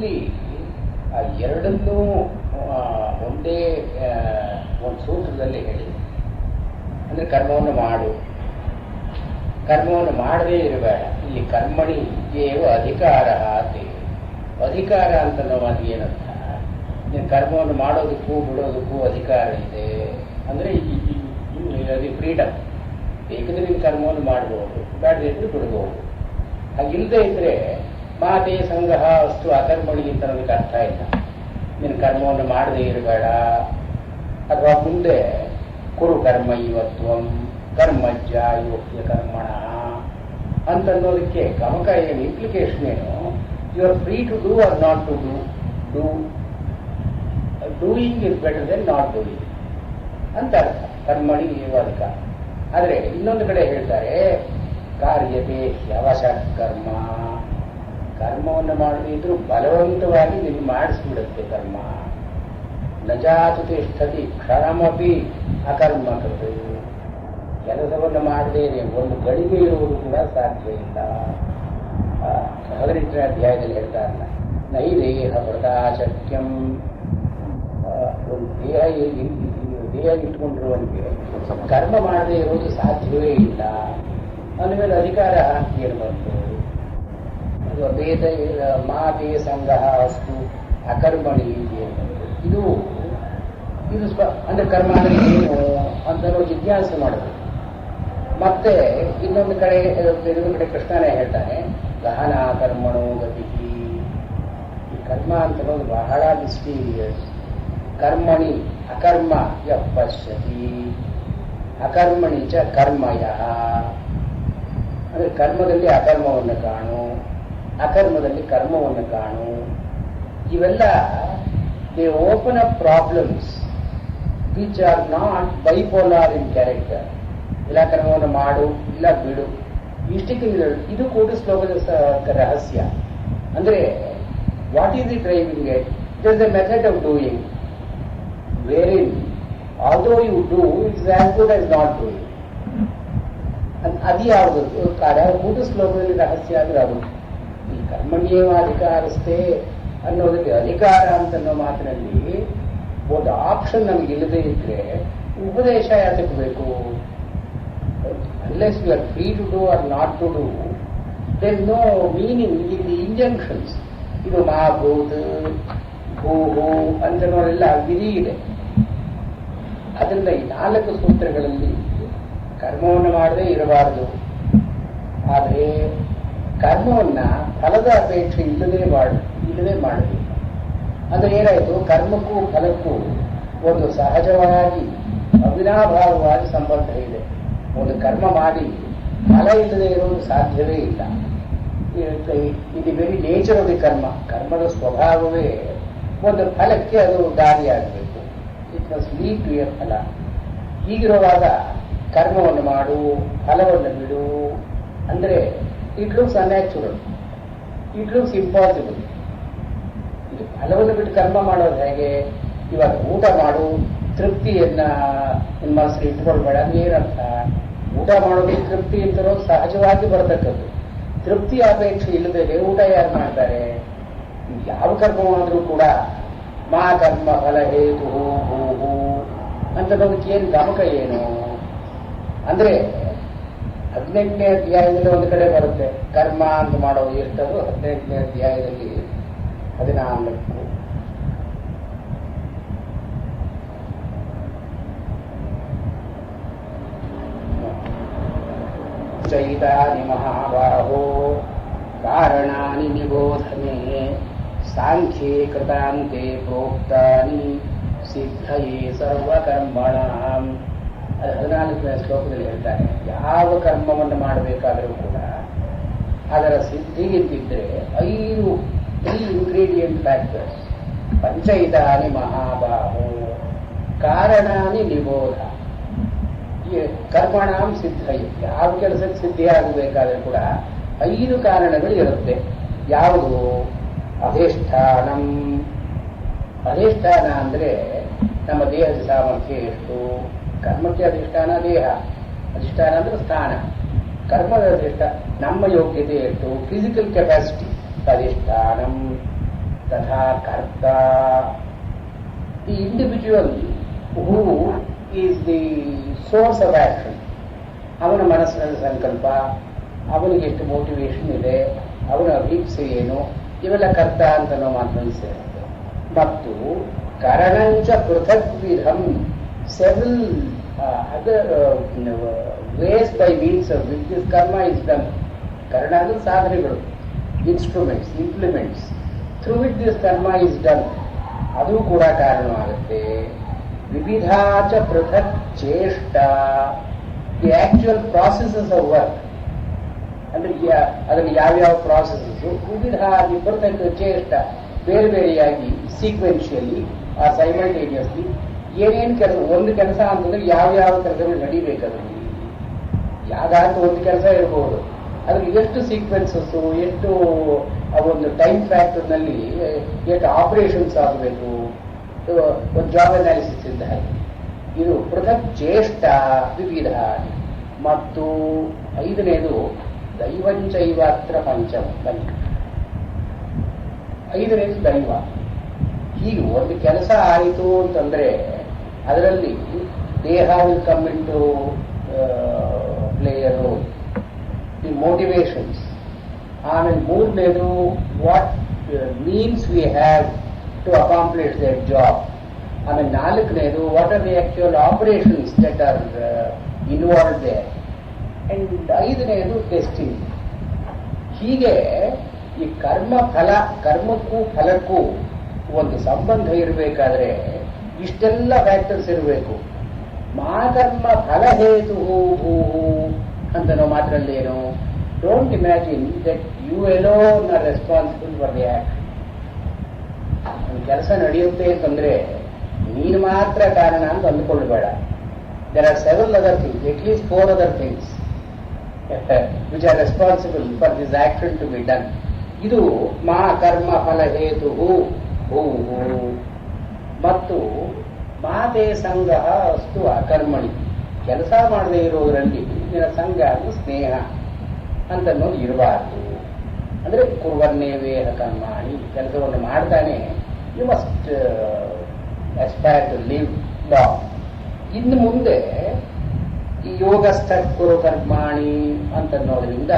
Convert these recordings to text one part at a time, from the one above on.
ಇಲ್ಲಿ ಆ ಎರಡನ್ನೂ ಒಂದೇ ಒಂದು ಸೂತ್ರದಲ್ಲಿ ಹೇಳಿ. ಅಂದರೆ ಕರ್ಮವನ್ನು ಮಾಡು, ಕರ್ಮವನ್ನು ಮಾಡದೇ ಇರಬೇಡ. ಇಲ್ಲಿ ಕರ್ಮಣಿ ಏವ ಅಧಿಕಾರ ಆತೆ. ಅಧಿಕಾರ ಅಂತ ನಾವು ಅದು ಏನರ್ಥ? ನೀನು ಕರ್ಮವನ್ನು ಮಾಡೋದಕ್ಕೂ ಬಿಡೋದಕ್ಕೂ ಅಧಿಕಾರ ಇದೆ. ಅಂದರೆ ಅದು ಫ್ರೀಡಮ್. ಬೇಕಿದ್ರೆ ನೀನು ಕರ್ಮವನ್ನು ಮಾಡ್ಬೋದು, ಬೇಡದಿದ್ರೆ ಬಿಡ್ಬೋದು. ಹಾಗಿಲ್ಲದೆ ಇದ್ರೆ ಮಾತೆ ಸಂಗ್ರಹ ಅಷ್ಟು ಅಕರ್ಮಣಿ ಅಂತ ನಮಗೆ ಅರ್ಥ ಇಲ್ಲ. ನೀನು ಕರ್ಮವನ್ನು ಮಾಡದೇ ಇರಬೇಡ, ಅಥವಾ ಮುಂದೆ ಕುರು ಕರ್ಮ ಇವತ್ವಂ ಕರ್ಮಜ್ಜ ಯೋಗ್ಯ ಕರ್ಮಣ ಅಂತನ್ನೋದಕ್ಕೆ ಗಮಕ ಏನು ಇಂಪ್ಲಿಕೇಶನ್ ಏನು? You are free to do or not to do. Doing is better than not doing ಅಂತ ಅರ್ಥ ಕರ್ಮಣಿ ಏವಾಧಿಕ. ಆದರೆ ಇನ್ನೊಂದು ಕಡೆ ಹೇಳ್ತಾರೆ ಕಾರ್ಯತೆ ಯವಶಃ ಕರ್ಮ. ಕರ್ಮವನ್ನು ಮಾಡದಿದ್ರೂ ಬಲವಂತವಾಗಿ ನಿನ್ನ ಮಾಡಿಸ್ಬಿಡುತ್ತೆ ಕರ್ಮ. ನಜಾತು ತಿಷ್ಠತಿ ಕ್ಷಣಮಪಿ ಅಕರ್ಮಕೃತ. ಕೆಲಸವನ್ನು ಮಾಡದೇನೆ ಒಂದು ಗಳಿಗೆ ಇರುವುದು ಕೂಡ ಸಾಧ್ಯ ಇಲ್ಲ. 18ನೇ ಅಧ್ಯಾಯದಲ್ಲಿ ಹೇಳ್ತಾರಲ್ಲ, ನೈ ದೇಹ ವ್ರತಾಶಕ್ಯಂ. ಒಂದು ದೇಹ ಇಟ್ಕೊಂಡಿರುವವನಿಗೆ ಕರ್ಮ ಮಾಡದೇ ಇರುವುದು ಸಾಧ್ಯವೇ ಇಲ್ಲ. ಅಂದಮೇಲೆ ಅಧಿಕಾರ ಏನು ಬಂತು? ವೇದ ಮಾತೆ ಸಂಗ್ರಹ ಅಷ್ಟು ಅಕರ್ಮಣಿ ಇದು ಅಂದ್ರೆ ಕರ್ಮ ಅಂದ್ರೆ ಏನು ಅಂತ ಜಿಜ್ಞಾಸೆ ಮಾಡಬೇಕು. ಮತ್ತೆ ಇನ್ನೊಂದು ಕಡೆ ಕೃಷ್ಣನೇ ಹೇಳ್ತಾನೆ ಗಹನ ಕರ್ಮಣೋ ಗತಿ. ಈ ಕರ್ಮ ಅಂತ ಅನ್ನೋದು ಬಹಳ ಮಿಸ್ಟೀರಿಯಸ್. ಕರ್ಮಣಿ ಅಕರ್ಮ ಯ ಪಶ್ಯತಿ, ಅಕರ್ಮಣಿ ಚ ಕರ್ಮಯ. ಅಂದ್ರೆ ಕರ್ಮದಲ್ಲಿ ಅಕರ್ಮವನ್ನು ಕಾಣು, ಅಕರ್ಮದಲ್ಲಿ ಕರ್ಮವನ್ನು ಕಾಣು. ಇವೆಲ್ಲ they open up problems which are not bipolar in character. ಇಲ್ಲ ಕರ್ಮವನ್ನು ಮಾಡು, ಇಲ್ಲ ಬಿಡು, ಇಷ್ಟಕ್ಕೆ ಇದು ಕೂಡ ಶ್ಲೋಕದ ರಹಸ್ಯ. ಅಂದ್ರೆ what is the driving at? It is the method of doing, wherein although you do, it is as good as not doing. ಅದು ಯಾವುದು ಕೂಟ ಶ್ಲೋಕದಲ್ಲಿ ರಹಸ್ಯ ಅಂದ್ರೆ ಅದು. ಈ ಕರ್ಮಣ್ಯೇವ ಅಧಿಕಾರಸ್ಥೆ ಅನ್ನೋದಕ್ಕೆ ಅಧಿಕಾರ ಅಂತನ್ನೋ ಮಾತಿನಲ್ಲಿ ಒಂದು ಆಪ್ಷನ್ ನಮ್ಗೆ ಇಲ್ಲದೆ ಇದ್ರೆ ಉಪದೇಶ ಯಾತಕ್ಕೆ ಬೇಕು? Unless you are free to do or not to do, there no meaning in the injunctions. ಇದು ಮಹಾಭೂತ್ ಭೂ ಅಂತನೋರೆಲ್ಲ ವಿಧಿ ಇದೆ. ಅದರಿಂದ ಈ 4 ಸೂತ್ರಗಳಲ್ಲಿ ಕರ್ಮವನ್ನು ಮಾಡದೇ ಇರಬಾರದು. ಆದರೆ ಕರ್ಮವನ್ನ ಫಲದ ಅಪೇಕ್ಷೆ ಇಲ್ಲದೆ ಮಾಡಬೇಕು. ಅಂದ್ರೆ ಏನಾಯಿತು? ಕರ್ಮಕ್ಕೂ ಫಲಕ್ಕೂ ಒಂದು ಸಹಜವಾಗಿ ಅವಿನಾಭಾವವಾಗಿ ಸಂಬಂಧ ಇದೆ. ಒಂದು ಕರ್ಮ ಮಾಡಿ ಫಲ ಇಲ್ಲದೆ ಇರುವುದು ಸಾಧ್ಯವೇ ಇಲ್ಲ. ಇದು ವೆರಿ ನೇಚರ್ ಆಫ್ ದಿ ಕರ್ಮ. ಕರ್ಮದ ಸ್ವಭಾವವೇ ಒಂದು ಫಲಕ್ಕೆ ಅದು ದಾರಿಯಾಗಬೇಕು. It must lead to a ಫಲ. ಹೀಗಿರುವಾಗ ಕರ್ಮವನ್ನು ಮಾಡು, ಫಲವನ್ನು ಬಿಡು ಅಂದ್ರೆ it looks unnatural, it looks impossible. ಇದು ಫಲವನ್ನು ಬಿಟ್ಟು ಕರ್ಮ ಮಾಡೋದು ಹೇಗೆ? ಇವಾಗ ಊಟ ಮಾಡು, ತೃಪ್ತಿಯನ್ನ ನಿಮ್ಮ ಮನಸ್ಸಲ್ಲಿ ಇಟ್ಕೊಳ್ಬೇಡ ಅಂದ್ರೆ ಏನರ್ಥ? ಊಟ ಮಾಡೋದು ತೃಪ್ತಿ ಅಂತಲೋ ಸಹಜವಾಗಿ ಬರತಕ್ಕದ್ದು. ತೃಪ್ತಿ ಅಪೇಕ್ಷೆ ಇಲ್ಲದೆ ಊಟ ಯಾರು ಮಾಡ್ತಾರೆ? ಯಾವ ಕರ್ಮವಾದರೂ ಕೂಡ ಮಾ ಕರ್ಮ ಫಲ ಹೇತು ಹೂ ಅಂತ ನಮಗೆ ಏನು ಗಮಕ ಏನು? ಅಂದ್ರೆ 18ನೇ ಅಧ್ಯಾಯದಲ್ಲಿ ಒಂದು ಕಡೆ ಬರುತ್ತೆ ಕರ್ಮ ಅಂತ ಮಾಡೋದು. ಎಷ್ಟದು? 18ನೇ ಅಧ್ಯಾಯದಲ್ಲಿ 14. ಚೈತಾನಿ ಮಹಾಬಾಹೋ ಕಾರಣಾನಿ ನಿಬೋಧನೆ ಸಾಂಖ್ಯೇ ಕೃತಾಂತೆ ಪ್ರೋಕ್ತಾನಿ ಸಿದ್ಧಯೇ ಸರ್ವಕರ್ಮಣಾಂ. 14ನೇ ಶ್ಲೋಕದಲ್ಲಿ ಹೇಳ್ತಾರೆ, ಯಾವ ಕರ್ಮವನ್ನು ಮಾಡಬೇಕಾದರೂ ಕೂಡ ಅದರ ಸಿದ್ಧಿಗಿದ್ದಿದ್ರೆ 5 ಇಂಗ್ರೀಡಿಯಂಟ್ ಫ್ಯಾಕ್ಟರ್ಸ್. ಪಂಚೈತಾನಿ ಮಹಾಬಾಹೋ ಕಾರಣಾನಿ ನಿಬೋಧ. ಕರ್ಮಣಾಂ ಸಿದ್ಧೈ. ಯಾವ ಕೆಲಸಕ್ಕೆ ಸಿದ್ಧಿ ಆಗಬೇಕಾದ್ರೆ ಕೂಡ 5 ಕಾರಣಗಳು ಇರುತ್ತೆ. ಯಾವುದು? ಅಧಿಷ್ಠಾನಂ. ಅಧಿಷ್ಠಾನ ಅಂದ್ರೆ ನಮ್ಮ ದೇಹದ ಸಾಮರ್ಥ್ಯ ಎಷ್ಟು? ಕರ್ಮಕ್ಕೆ ಅಧಿಷ್ಠಾನ ದೇಹ, ಅಧಿಷ್ಠಾನ ಅಂದ್ರೆ ಸ್ಥಾನ. ಕರ್ಮದ ಅಧಿಷ್ಠಾನ ನಮ್ಮ ಯೋಗ್ಯತೆ ಎಷ್ಟು? ಫಿಸಿಕಲ್ ಕೆಪಾಸಿಟಿ ಅಧಿಷ್ಠಾನಂ. ತಥಾ ಕರ್ತ. The individual who is the source of action. ಅವನ ಮನಸ್ಸಿನಲ್ಲಿ ಸಂಕಲ್ಪ, ಅವನಿಗೆ ಎಷ್ಟು ಮೋಟಿವೇಶನ್ ಇದೆ, ಅವನ ಅಭೀಪ್ಸೆ ಏನು, ಇವೆಲ್ಲ ಕರ್ತ ಅಂತ ನಾವು ಮಾತನಾಡಿ ಸೇರುತ್ತೆ. ಮತ್ತು ಕರಣಂಚ ಪೃಥಕ್ ವಿಧಂ, several other ways by means of which this karma is done. ಕರ್ಣ ಅಂದ್ರೆ ಸಾಧನೆಗಳು, instruments, implements through which this karma is done, ಅದು ಕೂಡ ಕಾರಣವಾಗುತ್ತೆ. ವಿವಿಧಾಚ ಪೃಥಕ್ ಚೇಷ್ಟ, the actual processes of work, ಅಂದ್ರೆ ಅದರಲ್ಲಿ ಯಾವ್ಯಾವ ಪ್ರಾಸೆಸಸ್ ವಿವಿಧ ಪೃಥಕ್ ಚೇಷ್ಟ, ಬೇರೆ ಬೇರೆಯಾಗಿ ಸೀಕ್ವೆನ್ಷಿಯಲಿ ಆ ಸೈಮಲ್ಟೇನಿಯಸ್ಲಿ ಏನೇನು ಕೆಲಸ, ಒಂದು ಕೆಲಸ ಅಂತಂದ್ರೆ ಯಾವ್ಯಾವ ಕೆಲಸಗಳು ನಡಿಬೇಕದ್ರಲ್ಲಿ. ಯಾವ್ದಾದ್ರು ಒಂದು ಕೆಲಸ ಇರಬಹುದು, ಅದ್ರಲ್ಲಿ ಎಷ್ಟು ಸೀಕ್ವೆನ್ಸಸ್, ಎಷ್ಟು ಒಂದು ಟೈಮ್ ಫ್ಯಾಕ್ಟರ್ನಲ್ಲಿ ಎಷ್ಟು ಆಪರೇಷನ್ಸ್ ಆಗಬೇಕು, ಒಂದು ಜಾಬ್ ಅನಾಲಿಸಿಸ್ ಇದ್ದ ಹಾಗೆ. ಇದು ಪೃಥಕ್ ಚೇಷ್ಟ ವಿವಿಧ. ಮತ್ತು ಐದನೇದು ದೈವಂಚೈವಾತ್ರ ಪಂಚಮ, ಐದನೇದು ದೈವ. ಹೀಗೆ ಒಂದು ಕೆಲಸ ಆಯಿತು ಅಂತಂದ್ರೆ ಅದರಲ್ಲಿ ದೇಹ will come into play a role, the motivations. ಆಮೇಲೆ ಮೂರನೇದು what means we have to accomplish that job. ಆಮೇಲೆ ನಾಲ್ಕನೇದು what are the actual operations that are involve there. And ಐದನೇದು ಡೆಸ್ಟಿನಿ. ಹೀಗೆ ಈ ಕರ್ಮಕ್ಕೂ ಫಲಕ್ಕೂ ಒಂದು ಸಂಬಂಧ ಇರಬೇಕಾದ್ರೆ ಇಷ್ಟೆಲ್ಲ ಫ್ಯಾಕ್ಟರ್ಸ್ ಇರಬೇಕು. ಮಾಕರ್ಮ ಫಲಹೇತು ಅಂತ ನಾವು ಮಾತ್ರಲ್ಲೇನು, don't imagine that you alone are responsible for the act. ಒಂದು ಕೆಲಸ ನಡೆಯುತ್ತೆ ಅಂತಂದ್ರೆ ನೀನು ಮಾತ್ರ ಕಾರಣ ಅಂತ ಅಂದುಕೊಳ್ಳಬೇಡ. There are several other things, at least 4 other things which are responsible for this action to be done. ಇದು ಮಾ ಕರ್ಮ ಫಲ ಹೇತು ಹೂ. ಮತ್ತು ಮಾತೆ ಸಂಘ ಅಸ್ತು ಅಕರ್ಮಣಿ, ಕೆಲಸ ಮಾಡದೇ ಇರೋದರಲ್ಲಿ ಇದರ ಸಂಘ ಅಂದ್ರೆ ಸ್ನೇಹ ಅಂತ ಅನ್ನೋದು ಇರಬಾರ್ದು. ಅಂದ್ರೆ ಕುರ್ವನ್ನೇ ವೇಹ ಕರ್ಮಾಣಿ, ಕೆಲಸವನ್ನು ಮಾಡ್ತಾನೆ, you must aspire to live long. ಇನ್ನು ಮುಂದೆ ಈ ಯೋಗಸ್ಥ ಕುರು ಕರ್ಮಾಣಿ ಅಂತನ್ನೋದ್ರಿಂದ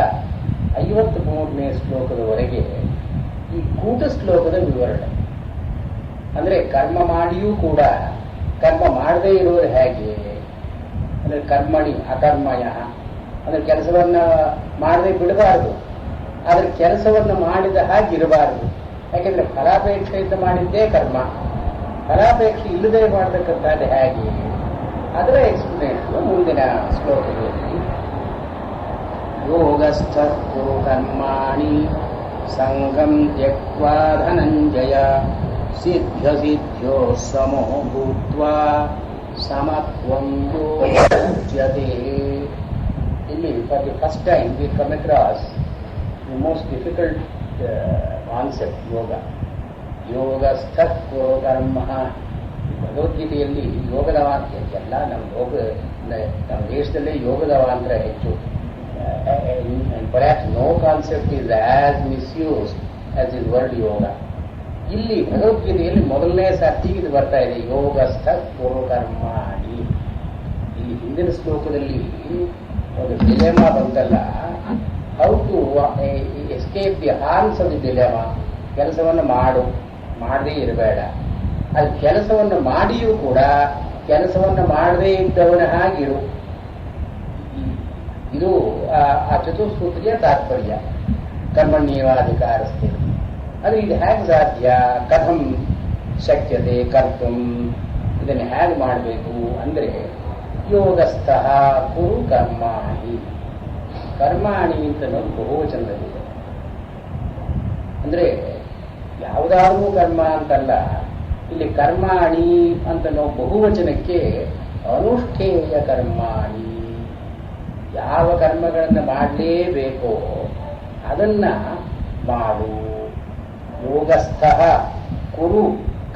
53ನೇ ಶ್ಲೋಕದವರೆಗೆ ಈ ಕೂಟ ಶ್ಲೋಕದ ವಿವರಣೆ. ಅಂದ್ರೆ ಕರ್ಮ ಮಾಡಿಯೂ ಕೂಡ ಕರ್ಮ ಮಾಡದೇ ಇರೋರು ಹೇಗೆ, ಅಂದ್ರೆ ಕರ್ಮಣಿ ಅಕರ್ಮಯ, ಅಂದ್ರೆ ಕೆಲಸವನ್ನ ಮಾಡದೆ ಬಿಡಬಾರದು, ಆದ್ರೆ ಕೆಲಸವನ್ನ ಮಾಡಿದ ಹಾಗೆ ಇರಬಾರದು. ಯಾಕೆಂದ್ರೆ ಫಲಾಪೇಕ್ಷೆಯಿಂದ ಮಾಡಿದ್ದೇ ಕರ್ಮ, ಫಲಾಪೇಕ್ಷೆ ಇಲ್ಲದೆ ಮಾಡತಕ್ಕಂಥದ್ದು ಹೇಗೆ, ಅದರ ಎಕ್ಸ್ಪ್ಲನೇಷನ್ ಮುಂದಿನ ಶ್ಲೋಕದಲ್ಲಿ. ಯೋಗಸ್ಥ ಕುರು ಕರ್ಮಾಣಿ ಸಂಗಂ ತ್ಯಕ್ವಾ ಧನಂಜಯ ಸಿದ್ಧ್ಯೋ ಸಮೋ ಭೂತ್ವಾ ಸಮತ್ವಂ ಯೋಚ್ಯತೆ. ಇಲ್ಲಿ for the first time we come across the most difficult concept yoga. ಯೋಗಸ್ಥ ಕುರು ಕರ್ಮ. ಭಗವದ್ಗೀತೆಯಲ್ಲಿ ಯೋಗದ ವಾಕ್ಯ ಎಲ್ಲ ನಮ್ಮ ದೇಶದಲ್ಲೇ ಯೋಗದ ವಾಂತರ ಹೆಚ್ಚು. perhaps no concept is as misused as the word yoga. ಇಲ್ಲಿ ಭಗವದ್ಗೀತೆಯಲ್ಲಿ ಮೊದಲನೇ ಸರ್ತಿ ಇದು ಬರ್ತಾ ಇದೆ, ಯೋಗಸ್ಥ ಕುರು ಕರ್ಮಾಣಿ. ಇಲ್ಲಿ ಹಿಂದಿನ ಶ್ಲೋಕದಲ್ಲಿ ಒಂದು ಡಿಲೆಮಾ ಬಂತಲ್ಲ, how to escape the harms of the dilemma. ಕೆಲಸವನ್ನು ಮಾಡದೇ ಇರಬೇಡ, ಅದು ಕೆಲಸವನ್ನು ಮಾಡಿಯೂ ಕೂಡ ಕೆಲಸವನ್ನು ಮಾಡದೇ ಇದ್ದವನ ಹಾಗಿರು. ಇದು ಆ ಚತುಸ್ಸೂತ್ರೀಯ ತಾತ್ಪರ್ಯ. ಕರ್ಮಣ್ಯೇವಾಧಿಕಾರಸ್ಥೆ. ಅದು ಇದು ಹೇಗೆ ಸಾಧ್ಯ, ಕಥಂ ಶಕ್ಯತೆ ಕರ್ತು, ಇದನ್ನು ಹೇಗೆ ಮಾಡಬೇಕು ಅಂದ್ರೆ ಯೋಗಸ್ಥ ಕುರು ಕರ್ಮಾಣಿ. ಕರ್ಮಾಣಿ ಅಂತ ಅನ್ನೋದು ಬಹುವಚನದಲ್ಲಿದೆ. ಅಂದ್ರೆ ಯಾವುದಾದ್ರೂ ಕರ್ಮ ಅಂತಲ್ಲ, ಇಲ್ಲಿ ಕರ್ಮಾಣಿ ಅಂತ ನಾವು ಬಹುವಚನಕ್ಕೆ ಅನುಷ್ಠೇಯ ಕರ್ಮಾಣಿ, ಯಾವ ಕರ್ಮಗಳನ್ನು ಮಾಡಲೇಬೇಕೋ ಅದನ್ನ ಮಾಡು. ಯೋಗಸ್ಥ ಕುರು